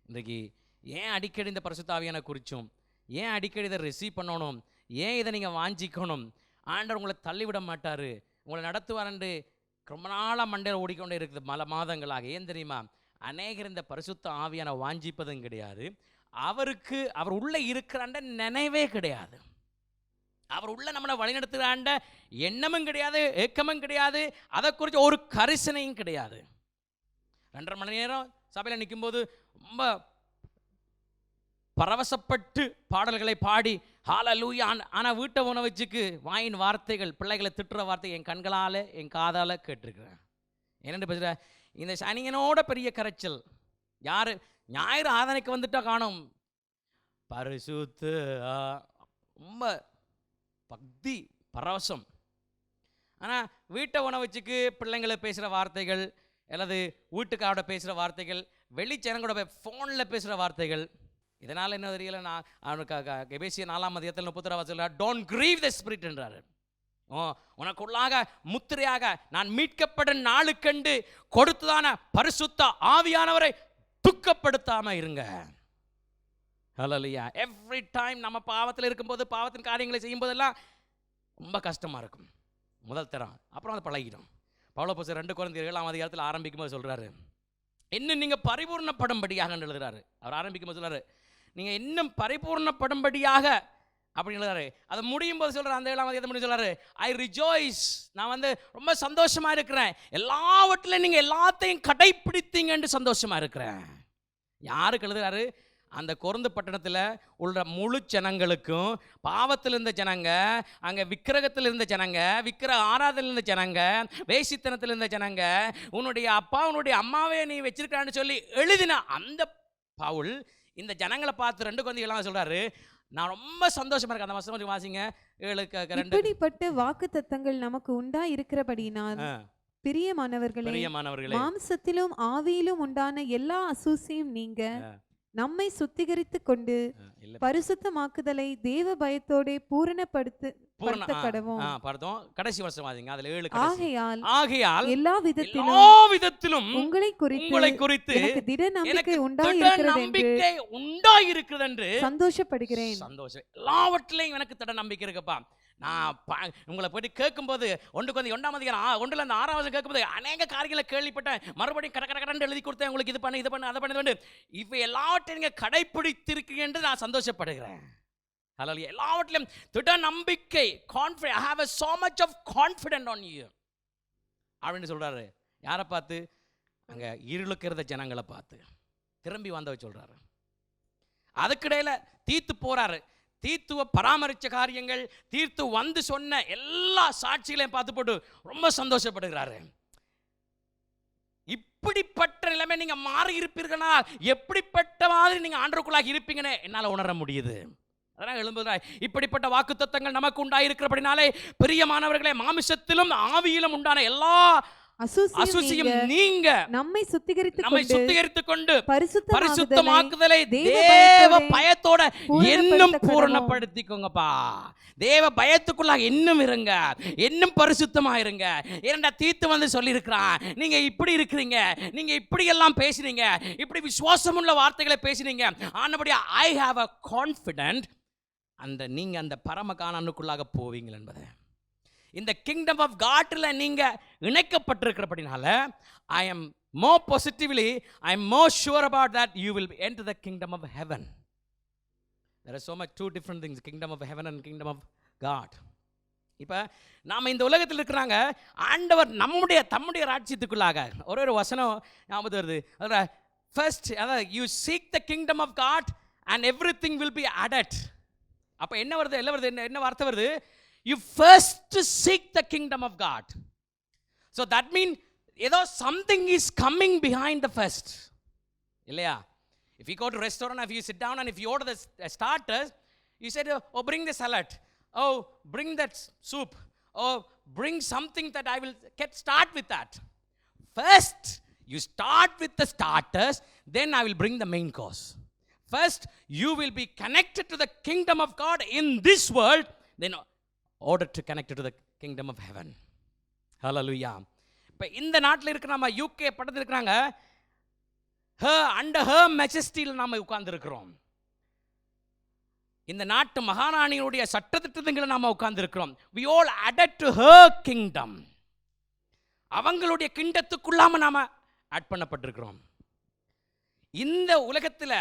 இன்றைக்கு ஏன் அடிக்கடி இந்த பரிசுத்த ஆவியான குறிச்சும், ஏன் அடிக்கடி இதை ரிசீவ் பண்ணணும், ஏன் இதை நீங்கள் வாஞ்சிக்கணும்? ஆண்டவர் உங்களை தள்ளிவிட மாட்டார், உங்களை நடத்துவாரண்டு ரொம்ப நாளாக மண்டையில் ஓடிக்கொண்டே இருக்குது பல மாதங்களாக. ஏன் தெரியுமா? அநேகர் இந்த பரிசுத்த ஆவியான வாஞ்சிப்பதும் கிடையாது, அவருக்கு அவர் உள்ளே இருக்கிறாண்ட நினைவே கிடையாது, அவர் உள்ள நம்மளை வழிநடத்துகிறாண்ட எண்ணமும் கிடையாது, ஏக்கமும் கிடையாது, அதை குறித்து ஒரு கரிசனையும் கிடையாது. 2.5 மணி நேரம் சபையில் நிற்கும்போது ரொம்ப பரவசப்பட்டு பாடல்களை பாடி ஹல்லேலூயா, ஆனால் வீட்டை உணவச்சுக்கு வாயின் வார்த்தைகள், பிள்ளைகளை திட்டுற வார்த்தை என் கண்களால் என் காதால் கேட்டிருக்கிறேன். என்னென்று பேசுகிற இந்த சனியனோட பெரிய கரைச்சல் யார்? ஞாயிறு ஆதனைக்கு வந்துட்டா காணும் பரிசுத்த ரொம்ப பக்தி பரவசம். ஆனால் வீட்டை உணவச்சுக்கு பிள்ளைங்களை பேசுகிற வார்த்தைகள், அல்லது வீட்டுக்காரோட பேசுகிற வார்த்தைகள், வெளிச்சனங்களோட ஃபோனில் பேசுகிற வார்த்தைகள். இதனால் என்ன தெரியல, நான் அவனுக்கு எபேசிய 4ஆம் அதிகாரத்தில் 36 டோன்ட் கிரீவ் த ஸ்பிரிட் என்றார். உனக்குள்ளாக முத்திரையாக நான் மீட்கப்படும் நாளுக்கண்டு கொடுத்ததான பரிசுத்த ஆவியானவரை துக்கப்படுத்தாம இருங்க. ஹல்லேலூயா. எவ்ரி டைம் நம்ம பாவத்தில் இருக்கும்போது, பாவத்தின் காரியங்களை செய்யும் போதெல்லாம் ரொம்ப கஷ்டமாக இருக்கும் முதல் தரம், அப்புறம் அதை பழகிடும். பவுலப்போஸ்தலர் 2 கொரிந்தியர் 7ஆம் அதிகாரத்தில் ஆரம்பிக்கும் போது சொல்கிறாரு, இன்னும் நீங்கள் பரிபூர்ணப்படும்படியாக எழுதுறாரு. அவர் ஆரம்பிக்கும் போது சொல்கிறாரு, நீங்கள் இன்னும் பரிபூர்ணப்படும்படியாக அப்படின்னு எழுதுறாரு. அதை முடியும் போது சொல்கிறார், அந்த 7ஆம் அதிகாரத்தை முடியும் சொல்கிறாரு, ஐ ரிஜாய்ஸ், நான் ரொம்ப சந்தோஷமாக இருக்கிறேன், எல்லாவற்றிலும் நீங்கள் எல்லாத்தையும் கடைப்பிடித்தீங்கன்னு சந்தோஷமாக இருக்கிறேன். யாருக்கு எழுதுறாரு? அந்த கொரிந்து பட்டணத்தில் உள்ள முழு ஜனங்களுக்கும், பாவத்தில் இருந்த ஜனங்க, அங்கே விக்கிரகத்தில் இருந்த ஜனங்க, விக்கிரக ஆராதனையில் இருந்த ஜனங்க, வேசித்தனத்தில் இருந்த ஜனங்க, உன்னுடைய அப்பா உன்னுடைய அம்மாவே நீ வச்சிருக்கான்னு சொல்லி எழுதின அந்த பவுல் இந்த ஜனங்களை பார்த்து 2 கொரிந்தியர் சொல்றாரு, நான் ரொம்ப சந்தோஷமா இருக்கேன். அந்த வசனம் வாசிங்க. 7:2. இப்படிப்பட்ட வாக்குத்தத்தங்கள் நமக்கு உண்டா இருக்கிறபடியினால் பிரியமானவர்களே, மாம்சத்திலும் ஆவியிலும் உண்டான எல்லா அசூசியும் நீங்க நம்மை சுத்திகரித்து கொண்டு பரிசுத்தமாக்குதலை தேவ பயத்தோட பூரணப்படுத்த கடவோம். கடைசி வருஷம் அதுல 7 ஆகையால் எல்லா விதத்திலும் உங்களை குறித்து எனக்கு திட நம்பிக்கை உண்டாயிருக்கிறது என்று சந்தோஷப்படுகிறேன். சந்தோஷம். எல்லாவற்றிலையும் எனக்கு திட நம்பிக்கை இருக்குப்பா. நான் உங்களை போய் கேட்கும்போது 1 கொரிந்தியர் 1ஆம் அதிகாரம் 1ல 6ஆவது கேட்கும்போது அநேக காரியங்களை கேள்விப்பட்டேன். மறுபடியும் கடற்கடன்னு எழுதி கொடுத்தேன், உங்களுக்கு இது பண்ணு, இது பண்ணு, அதை பண்ணு, இப்போ எல்லாவற்றையும் நீங்கள் கடைப்பிடித்திருக்கீங்க என்று நான் சந்தோஷப்படுகிறேன். ஹல்லேலூயா. எல்லாவற்றிலும் திட நம்பிக்கை, confident. I have so much of confidence on you அப்படின்னு சொல்றாரு. யாரை பார்த்து? அங்க இருளுக்கு இருந்த ஜனங்களை பார்த்து, திரும்பி வந்தவ சொல்றாரு. அதுக்கிடையில தீத்து போறாரு. தீத்துவ பராமரிச்ச காரியங்கள், தீர்த்து வந்து சொன்ன எல்லா சாட்சிகளையும் பார்த்து போட்டு ரொம்ப சந்தோஷப்படுகிறாரு. இப்படிப்பட்ட நிலைமை நீங்க மாறி இருப்பீர்களா, எப்படிப்பட்ட மாதிரி நீங்க ஆண்டவருக்குள்ளாக இருப்பீங்கன்னு என்னால உணர முடியுது. அதனால் எழும்புகிறாய். இப்படிப்பட்ட வாக்குத்தத்தங்கள் நமக்கு உண்டாயிருக்கிறபடினாலே பிரியமானவர்களே, மாமிசத்திலும் ஆவியிலும் உண்டான எல்லா அசுசியும் நீங்க நம்மை சுத்திகரித்துக் கொண்டு பரிசுத்தமாக்குதலை தேவ பயத்தோட இன்னும் பூரணப்படுத்திக்கோங்கப்பா. தேவ பயத்துக்குள்ளாக இன்னும் இருங்க, இன்னும் பரிசுத்தமா இருங்க. ஏன்டா தீத்து வந்து சொல்லி இருக்கிறான், நீங்க இப்படி இருக்கிறீங்க, நீங்க இப்படி எல்லாம் பேசுறீங்க, இப்படி விசுவாசமுள்ள வார்த்தைகளை பேசுறீங்க. ஆனபடி ஐ ஹாவ் அ கான்ஃபிடென்ட், அந்த நீங்க அந்த பரம கானானுக்குள்ளாக போவீங்க என்பதை. இந்த கிங்டம் ஆஃப் காட்ல நீங்க இணைக்கப்பட்டிருக்கிறபடினால I am more positively, I am more sure about that you will enter the kingdom of heaven. There are so much two different things, kingdom of heaven and kingdom of God. இப்போ நாம் இந்த உலகத்தில் இருக்கிறாங்க, ஆண்டவர் தம்முடைய ராஜ்யத்துக்குள்ளாக ஒரு வசனம் ஞாபகம் வருது. அதில் ஃபர்ஸ்ட், அதாவது you seek the kingdom of God and everything will be added. அப்போ என்ன வருது, என்ன வார்த்தை வருது? You first seek the kingdom of God. So that means ஏதோ something is coming behind the first. இல்லையா? If you go to restaurant, if you sit down and if you order the starters, you said, oh bring the salad, oh bring that soup, oh bring something that I will start with that. First you start with the starters, then I will bring the main course. First you will be connected to the kingdom of God in this world, then order to connect to the kingdom of heaven. Hallelujah. இப்போ இந்த நாட்டில் இருக்கிற நம்ம UK படத்தில் இருக்கிறாங்க, under her மெஜஸ்டியில் நாம் உட்கார்ந்துருக்கிறோம். இந்த நாட்டு மகாராணியுடைய சட்டத்திட்டங்களை நாம் உட்கார்ந்துருக்கிறோம். we all added to her kingdom. அவங்களுடைய கிண்டத்துக்குள்ளாம நாம ஆட் பண்ணப்பட்டிருக்கிறோம். இந்த உலகத்தில்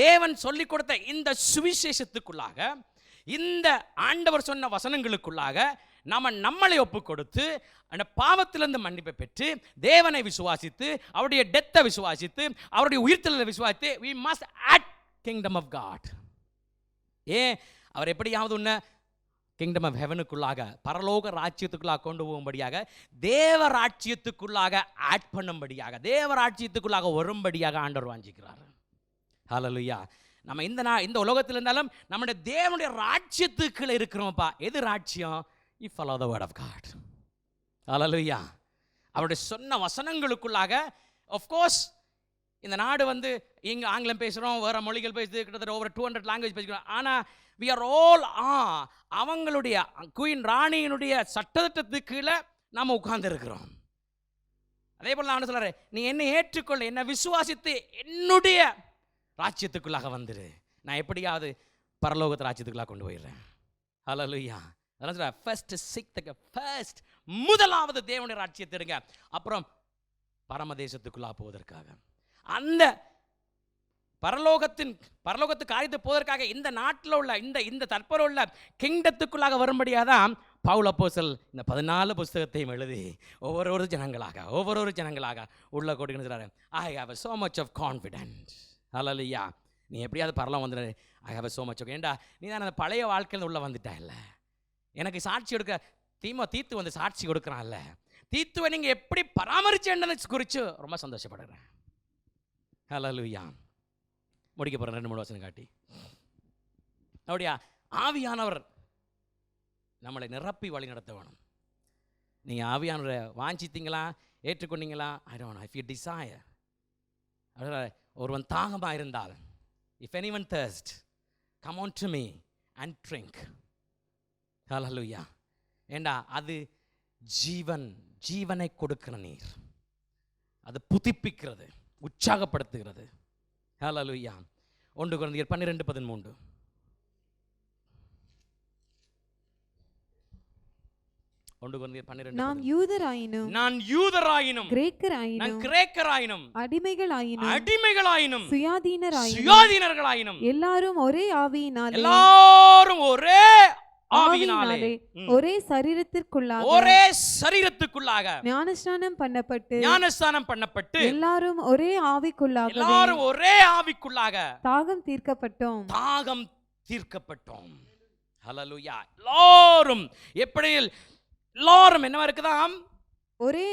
தேவன் சொல்லிக் கொடுத்த இந்த சுவிசேஷத்துக்குள்ளாக, இந்த ஆண்டவர் சொன்ன வசனங்களுக்குள்ளாக நம்மளை ஒப்பு கொடுத்து அந்த பாவத்திலிருந்து மன்னிப்பை பெற்று தேவனை விசுவாசித்து அவருடைய டெத்தை விசுவாசித்து அவருடைய உயிர்த்தெழுதலை விசுவாசித்து we must add kingdom of God. அவர் எப்படியாவது ஒன்று கிங்டம் ஆஃப் ஹெவனுக்குள்ளாக, பரலோக ராஜ்யத்துக்குள்ளாக கொண்டு போகும்படியாக, தேவ ராஜ்யத்துக்குள்ளாக ஆட் பண்ணும்படியாக, தேவ ராஜ்யத்துக்குள்ளாக வரும்படியாக ஆண்டவர் வாஞ்சிக்கிறார். ஹல்லேலூயா. நம்ம இந்த உலகத்தில் இருந்தாலும் நம்முடைய தேவனுடைய ராஜ்யத்துக்குள்ள இருக்கிறோம்ப்பா. எது ராஜ்யம்? You follow the word of God. Hallelujah. அவருடைய சொன்ன வசனங்களுக்குள்ளாக, of course இந்த நாடு வந்து இங்கே ஆங்கிலம் பேசுகிறோம், வேறு மொழிகள் பேசுது, கிட்டத்தட்ட over 200 லாங்குவேஜ் பேசுகிறோம். ஆனால் we are all அவங்களுடைய குயின் ராணியினுடைய சட்டத்திட்டத்துக்குள்ள நாம் உட்கார்ந்துருக்கிறோம். அதே போல் நான் சொல்கிறேன், நீ என்னை ஏற்றுக்கொள்ள, என்னை விசுவாசித்து என்னுடைய ராஜ்யத்துக்குள்ளாக வந்துரு, நான் எப்படியாவது பரலோகத்து ராஜ்யத்துக்குள்ளாக கொண்டு போயிடுறேன். ஹல்லேலூயா. அதெல்லாம் சொல்ற ஃபர்ஸ்ட் சீக் தி ஃபர்ஸ்ட், முதலாவது தேவனுடைய ராஜ்யத்தை எடுங்க, அப்புறம் பரமதேசத்துக்குள்ளாக போவதற்காக, அந்த பரலோகத்து காரியத்தை போவதற்காக இந்த நாட்டில் உள்ள இந்த தற்போது உள்ள கிங்டத்துக்குள்ளாக வரும்படியாக தான் பவுல் அப்போஸ்தலன் இந்த 14 புஸ்தகத்தையும் எழுதி ஒவ்வொரு ஜனங்களாக உள்ள கொடுக்கிறார். I have so much of confidence. ஹல்லேலூயா. நீ எப்படியாவது பரலோகம் வந்துடு. I have so much of, ஏண்டா நீ தான் அந்த பழைய வாழ்க்கையில் உள்ள வந்துட்டா இல்லை, எனக்கு சாட்சி கொடுக்க தீத்து வந்து சாட்சி கொடுக்குறான்ல, தீத்துவை நீங்கள் எப்படி பராமரிச்சேன்னு குறித்து ரொம்ப சந்தோஷப்படுறேன். ஹல்லேலூயா. முடிக்க போகிறேன் 2-3 வசனம் காட்டி. அப்படியா? ஆவியானவர் நம்மளை நிரப்பி வழி நடத்த வேணும். நீங்கள் ஆவியானவரை வாஞ்சித்தீங்களா, ஏற்றுக்கொண்டீங்களா? I don't know. If you desire, ஒருவன் தாகமாக இருந்தால், if anyone thirst, come on to me and drink. Hallelujah. ஏண்டா அது ஜீவனை கொடுக்கிற நீர், அது புதுப்பிக்கிறது, உற்சாகப்படுத்துகிறது. ஹல்லேலூயா. 1 கொரிந்தியர் 12:13. ஒன்று கொரிந்தியர் 12 நாம் யூதராயினும் நான் யூதராயினும் கிரேக்கராயினும் நான் கிரேக்கராயினும் அடிமைகளாயினும் சுயாதீனர்களாயினும் எல்லாரும் ஒரே ஆவியினாலே ஆவியினாலே ஒரே சரீரத்திற்குள்ளாக ஞானஸ்நானம் பண்ணப்பட்டு எல்லாரும் ஒரே ஆவிக்குள்ளாக தாகம் தீர்க்கப்பட்டோம். ஹல்லேலூயா. எல்லாரும் எப்படி எல்லாரும் என்னவா இருக்குதாம்? ஒரே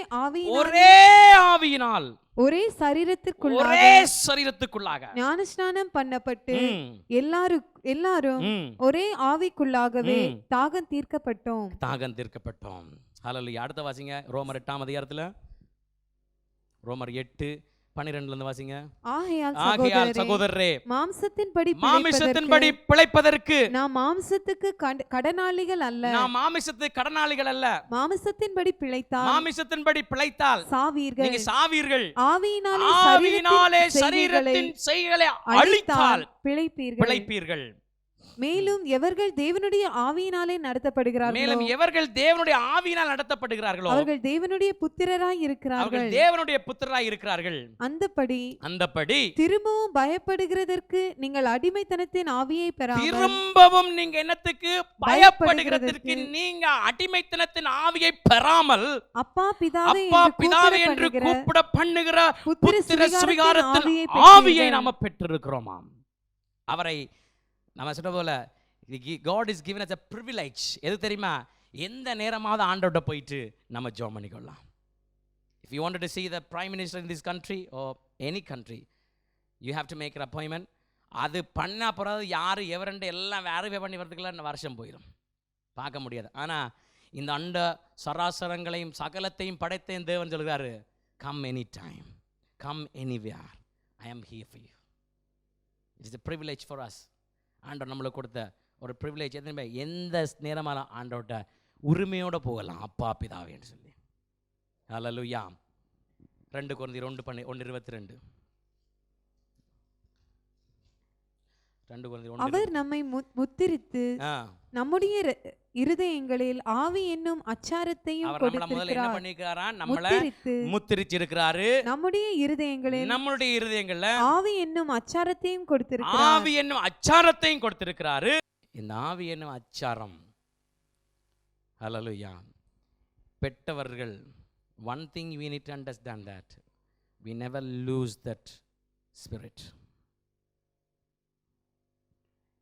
ஆவியினால் ஒரே சரீரத்துக்குள்ளாக ஞானஸ்நானம் பண்ணப்பட்டு எல்லாரும் ஒரே ஆவிக்குள்ளாகவே தாகம் தீர்க்கப்பட்டோம். ஹல்லேலூயா. அடுத்த வாசிங்க ரோமர் 8ஆம் அதிகாரத்துல, ரோமர் 8:12 இருந்து வாசிங்க. ஆகையால் சகோதரரே, மாம்சத்தின்படி பிழைப்பதற்கு நாம் மாம்சத்துக்கு கடனாளிகள் அல்ல. மாம்சத்தின்படி பிழைத்தால் சாவீர்கள். ஆவியினாலே சரீரத்தின் செய்களை அழித்தால் பிழைப்பீர்கள். மேலும் எவர்கள் தேவனுடைய ஆவியினாலே நடத்தப்படுகிறார்களோ அவர்கள் தேவனுடைய புத்திரராய் இருக்கிறார்கள். அந்தபடி திரும்பவும் பயப்படுகிறதற்கு நீங்கள் அடிமைத்தனத்தின் ஆவியை பெறாமல், திரும்பவும் நீங்க என்னத்துக்கு பயப்படுகிறதற்கு நீங்க அடிமைத்தனத்தின் ஆவியை பெறாமல், அப்பா பிதாவே என்று கூப்பிட பண்ணுகிற புத்திர சுவிகாரத்தின் ஆவியை நாம பெற்றிருக்கிறோமாம். அவரை நம்ம சொல்ற போல God is given us a privilege. எது தெரியுமா? எந்த நேரமாவது ஆண்டவர்ட்ட போயிட்டு நம்ம ஜெபம் பண்ணிக்கலாம். If you wanted to see the prime minister in this country or any country, you have to make an appointment. அது பண்ண போறது யாரு எவரண்டு எல்லாம் வேறு பண்ணி வரதுக்குள்ள வருஷம் போயிடும், பார்க்க முடியாது. ஆனா இந்த அண்ட சராசரங்களையும் சகலத்தையும் படைத்த தேவன் சொல்கிறாரு, come anytime, come anywhere, I am here for you. It is a privilege for us. ஆண்டவர் நம்மளுக்கு கொடுத்த ஒரு ப்ரிவிலேஜ். எந்த நேரமான ஆண்டவர்கிட்ட உரிமையோடு போகலாம், அப்பா பிதாவேன்னு சொல்லி. ஹல்லேலூயா. 2 கொரிந்தியர் 1:22. அவர் நம்மை முத்திரித்து நம்முடைய இருதயங்களில் ஆவி என்னும் அச்சாரத்தையும் கொடுத்திருக்கிறார். முத்திரிச்சிருக்கிறாரு. நம்முடைய இருதயங்கள்ல ஆவி என்னும் அச்சாரத்தையும் கொடுத்திருக்கிறாரு. இந்த ஆவி என்னும் அச்சாரம், ஹல்லேலூயா, பெற்றவர்கள், one thing we need to understand that we never lose that spirit.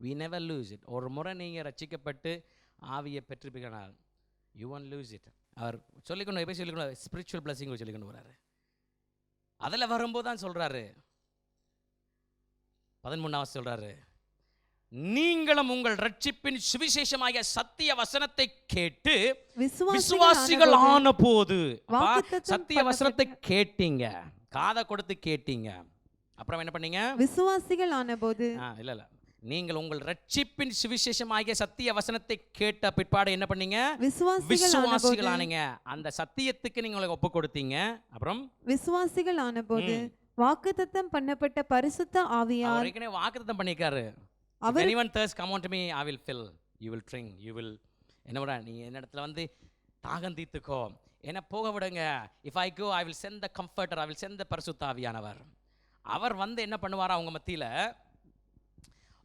We never lose it. ஒரு முறை நீங்கள் ரட்சிக்கப்பட்டு ஆவியை பெற்றிருப்பீங்கனால் you won't lose it. அவர் சொல்லிக்கணும் ஸ்பிரிச்சுவல் பிளஸிங் சொல்லிக்கொண்டு வர்றாரு. அதில் வரும்போது தான் சொல்கிறாரு, 13ஆவது சொல்கிறாரு, நீங்களும் உங்கள் ரட்சிப்பின் சுவிசேஷமாகிய சத்திய வசனத்தை கேட்டு விசுவாசிகள் ஆன போது. சத்திய வசனத்தை கேட்டீங்க, காதை கொடுத்து கேட்டீங்க, அப்புறம் என்ன பண்ணீங்க? விசுவாசிகள் ஆன போது. இல்ல நீங்கள் உங்கள் ரட்சிப்பின் சுவிசேஷமாகிய சத்திய வசனத்தை கேட்ட பிற்பாடு என்ன பண்ணீங்க? விசுவாசிகள் ஆனீங்க. அந்த சத்தியத்துக்கு நீங்க உங்களுக்கு ஒப்பு கொடுத்தீங்க. அப்புறம் விசுவாசிகள் ஆன போது வாக்குத்தத்தம் பண்ணப்பட்ட பரிசுத்த ஆவியார், அவரே வாக்குத்தத்தம் பண்ணிருக்காரு. If anyone thirst, come unto me, I will fill. You will drink. You will, என்னடா நீ என்ன இடத்துல வந்து தாகம் தீர்த்துக்கோ, என்ன போக விடுங்க. If I go, I will send the comforter. I will send the பரிசுத்த ஆவியானவர். அவர் வந்து என்ன பண்ணுவாரா? அவங்க மத்தியில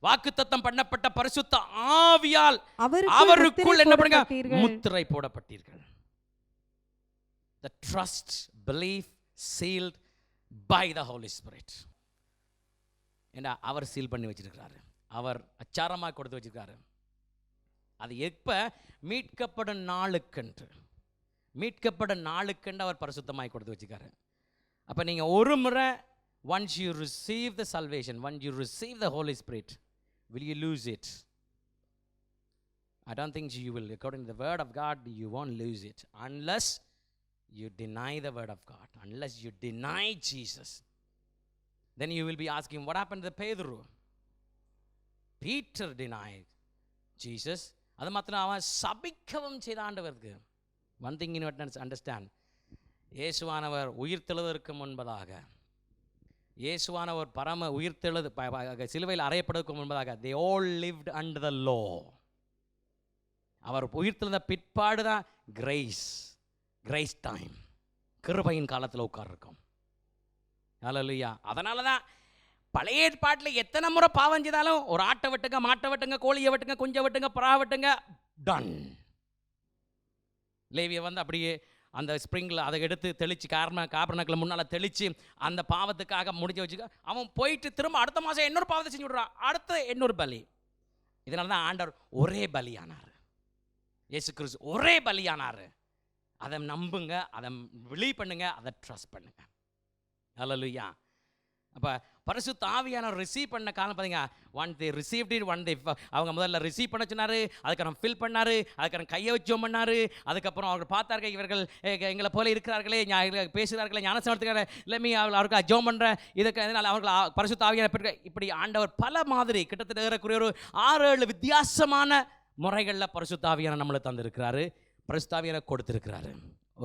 வாக்குத்தத்தம் பண்ணப்பட்ட பரிசுத்த ஆவியால் அவருக்குள் என்ன பண்ணுங்க? முத்திரை போடப்பட்டீர்கள். The trust, belief sealed by the Holy Spirit. ஏன்னா அவர் சீல் பண்ணி வச்சிருக்கிறாரு, அவர் அச்சாரமாக கொடுத்து வச்சிருக்காரு. அது எப்ப? மீட்கப்படும் நாளுக்கென்று அவர் பரிசுத்தமாய் கொடுத்து வச்சிருக்காரு. அப்ப நீங்க ஒரு முறை, once you receive the salvation, once you receive the Holy Spirit, will you lose it? I don't think you will. According to the word of God, you won't lose it unless you deny the word of God, unless you deny Jesus. Then you will be asking, what happened to Pedro? Peter denied Jesus. அது மாத்திரம் அவன் சபிக்கவும் செய்த ஆண்டவருக்கு. One thing you need to understand, இயேசுவானவர் உயிர்த்தெழுவதற்கு முன்பதாக, இயேசுவானவர் பரம உயிர்த்தெழுது சிலுவையில் அறையப்படுவதற்கு முன்பதாக, they all lived under the law. அவர் உயிர்த்தெழுந்த பிற்பாடு தான் கிரேஸ் டைம், கிருபையின் காலத்தில் உட்கார்ருக்கோம். ஹல்லேலூயா. அதனால தான் பழைய ஏற்பாட்டில் எத்தனை முறை பாவம் செய்தாலும் ஒரு ஆட்டை வெட்டுங்க, மாட்டை வெட்டுங்க, கோழியை வெட்டுங்க, குஞ்சை வெட்டுங்க, புறா வெட்டுங்க, டன். லேவியை வந்து அப்படியே அந்த ஸ்ப்ரிங்கில் அதை எடுத்து தெளித்து காபர்னக்கில் முன்னால் தெளித்து அந்த பாவத்துக்காக முடிஞ்சு வச்சுக்க. அவன் போயிட்டு திரும்ப அடுத்த மாதம் இன்னொரு பாவத்தை செஞ்சு விட்றான், அடுத்த இன்னொரு பலி. இதனால தான் ஆண்டவர் ஒரே பலியானார். இயேசு கிறிஸ்து ஒரே பலியானார். அதை நம்புங்க, அதை பிலீவ் பண்ணுங்க, அதை ட்ரஸ்ட் பண்ணுங்க. ஹல்லேலூயா. அப்போ பரிசுத்த ஆவியானவர் ரிசீவ் பண்ண காலம் பார்த்தீங்க, when they received it, when they அவங்க முதல்ல ரிசீவ் பண்ண சொன்னார், அதுக்கப்புறம் ஃபில் பண்ணார், அதுக்கப்புறம் கையை வச்சு ஜெபம் பண்ணார், அதுக்கப்புறம் அவர் பார்த்தார்கள் இவர்கள் எங்களை போல இருக்கிறார்களே, பேசுகிறார்களே, ஞானஸ்நானத்துக்காக இல்லமே அவருக்கு ஜெபம் பண்ணுறேன், இதுக்கு அதனால் அவர்கள் பரிசுத்த ஆவியானவர் பெற்ற. இப்படி ஆண்டவர் பல மாதிரி கிட்டத்தட்ட ஏறக்குறைய ஒரு 6-7 வித்தியாசமான முறைகளில் பரிசுத்த ஆவியானவர் நம்மளை தந்திருக்கிறாரு, பரிசுத்த ஆவியானவர் கொடுத்துருக்கிறாரு.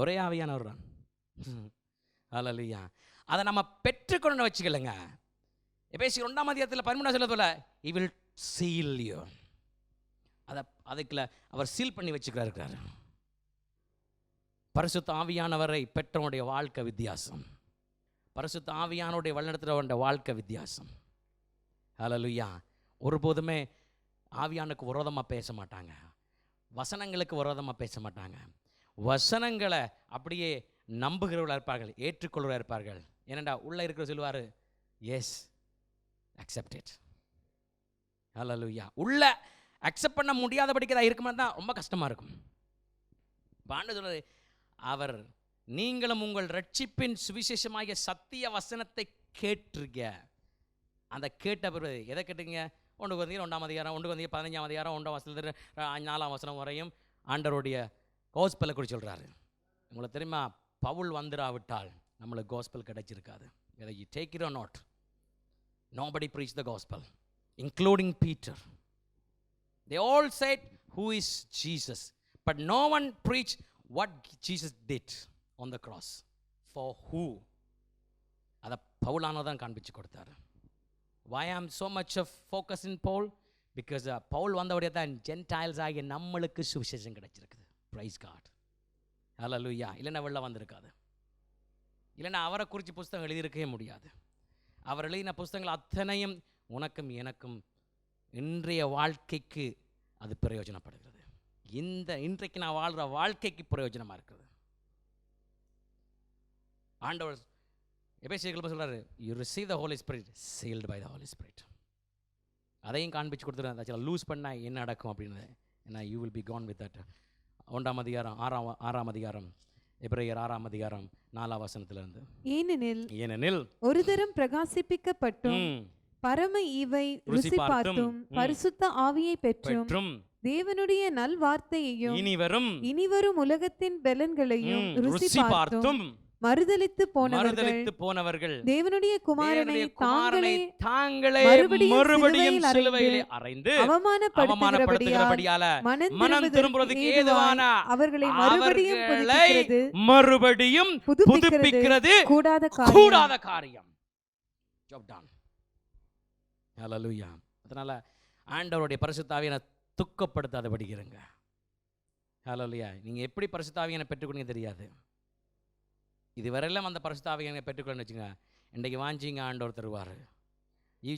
ஒரே ஆவியானவர் தான். ஹல்லேலூயா. அதை நம்ம பெற்றுக்கொண்டு வச்சுக்கலங்க. எபேசியர் 1:13 சொல்லல, he will seal you. அதுக்குள்ள அவர் சீல் பண்ணி வச்சுக்கிறாரு. பரிசுத்த ஆவியானவரை பெற்றவனுடைய வாழ்க்கை வித்தியாசம், பரிசுத்த ஆவியானுடைய வழிநடத்துறவனுடைய வாழ்க்கை வித்தியாசம். ஹல்லேலூயா. ஒருபோதுமே ஆவியானுக்கு விரோதமாக பேச மாட்டாங்க, வசனங்களுக்கு விரோதமாக பேச மாட்டாங்க. வசனங்களை அப்படியே நம்புகிறவர்களாக இருப்பார்கள், ஏற்றுக்கொள்கிறவர்களாக இருப்பார்கள். ஏனண்டா உள்ளே இருக்கிற சொல்லுவார், எஸ் அக்செப்ட் இட். ஹல்லேலூயா. உள்ள அக்செப்ட் பண்ண முடியாதபடிக்கு தான் இருக்குமா தான் ரொம்ப கஷ்டமாக இருக்கும். பாண்டு சொல்றது, அவர் நீங்களும் உங்கள் ரட்சிப்பின் சுவிசேஷமாகிய சத்திய வசனத்தை கேட்டுருக்க. அந்த கேட்ட பிறகு எதை கேட்டுங்க? 1 Corinthians 1 அதிகாரம், 1 Corinthians 15 அதிகாரம் 1 வசனத்தில் 4 வசனம் வரையும் ஆண்டவருடைய கோஸ்பலை குறித்து சொல்கிறாரு. உங்களுக்கு தெரியுமா, பவுல் வந்துடாவிட்டால் நம்மளுக்கு gospel கிடைச்சிருக்காது. whether you take it or not, nobody preached the gospel, including Peter. They all said who is Jesus, but no one preached what Jesus did on the cross. For who? அதை பவுலானதான் காண்பிச்சு கொடுத்தாரு. Why I am so much of focus in Paul? Because Pavul வந்தவுடைய தான் Gentiles ஆகிய நம்மளுக்கு சுவிசேஷம் கிடைச்சிருக்குது. Praise God. ஹல்லேலூயா. இல்லைன்னா வெளில வந்திருக்காது, இல்லைன்னா அவரை குறித்து புஸ்தகம் எழுதியிருக்கவே முடியாது. அவர் எழுதின புஸ்தகங்கள் அத்தனையும் உனக்கும் எனக்கும் இன்றைய வாழ்க்கைக்கு அது பிரயோஜனப்படுகிறது. இன்றைக்கு நான் வாழ்கிற வாழ்க்கைக்கு பிரயோஜனமாக இருக்குது. ஆண்டவர் எபேசியர்கள் சொல்கிறாரு, you receive the Holy Spirit sealed by the Holy Spirit. அதையும் காண்பிச்சு கொடுத்துருந்தேன். லூஸ் பண்ணால் என்ன நடக்கும் அப்படின்னு. ஏன்னா you will be gone with that. 1 அதிகாரம் 6 அதிகாரம் எபிரேயர் 6 அதிகாரம் 4 வசனத்திலிருந்து, ஏனெனில் ஒரு தரம் பிரகாசிப்பிக்கப்பட்டும் பரம ஈவை ருசி பார்த்தும் பரிசுத்த ஆவியை பெற்றும் தேவனுடைய நல்வார்த்தையையும் இனிவரும் உலகத்தின் பலன்களையும் ருசி பார்த்தும் மறுதலித்து போனவர்கள் தேவனுடைய குமாரனை தாங்களே மறுபடியும் சிலுவையிலே அறைந்து அவமானப்படுத்துகிறபடியால மனம் திரும்புவதற்கு ஏதுவான அவர்களை மறுபடியும் புதுப்பிக்கிறது கூடாத காரியம். Job done. ஹல்லேலூயா. அதனால ஆண்டவருடைய பரிசுத்த ஆவியை துக்கப்படுத்தாதபடி இருங்க. ஹல்லேலூயா. நீங்க எப்படி பரிசுத்த ஆவியை பெற்றுக்கொண்டீங்க தெரியாது. இதுவரையிலும் அந்த பரிசுத்த ஆவியை பெற்றுக்கொள்ளணும்னு வச்சுங்க, இன்றைக்கு வாஞ்சிங்க ஆண்டவர் தருவார். You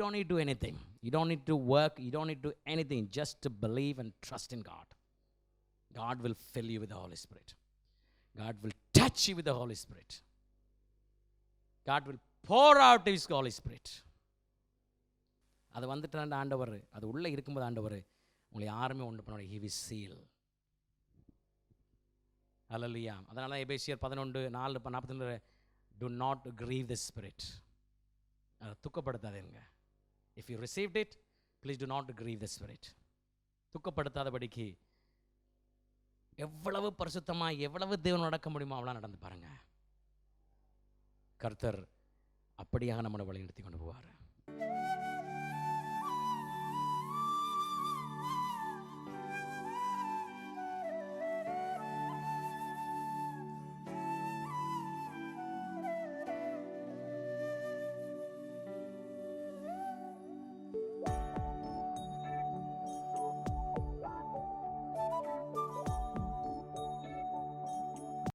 don't need to do anything. You don't need to work. You don't need to do anything. Just to believe and trust in God. God will fill you with the Holy Spirit. God will touch you with the Holy Spirit. God will pour out His Holy Spirit. அது வந்துட்டு ஆண்டவர், அது உள்ளே இருக்கும்போது ஆண்டவர் உங்களை யாருமே ஒன்று பண்ண, He will seal. ஹல்லேலூயா. அதனால எபேசியர் 11:4-42 do not grieve the spirit. அதை துக்கப்படுத்தாதீங்க. If you received it, please do not grieve the spirit. துக்கப்படுத்தாதபடிக்கு எவ்வளவு பரிசுத்தமாக எவ்வளவு தேவன் நடக்க முடியுமோ அவ்வளோ நடந்து பாருங்க. கர்த்தர் அப்படியாக நம்மளை வழி நடத்தி கொண்டு போவார்.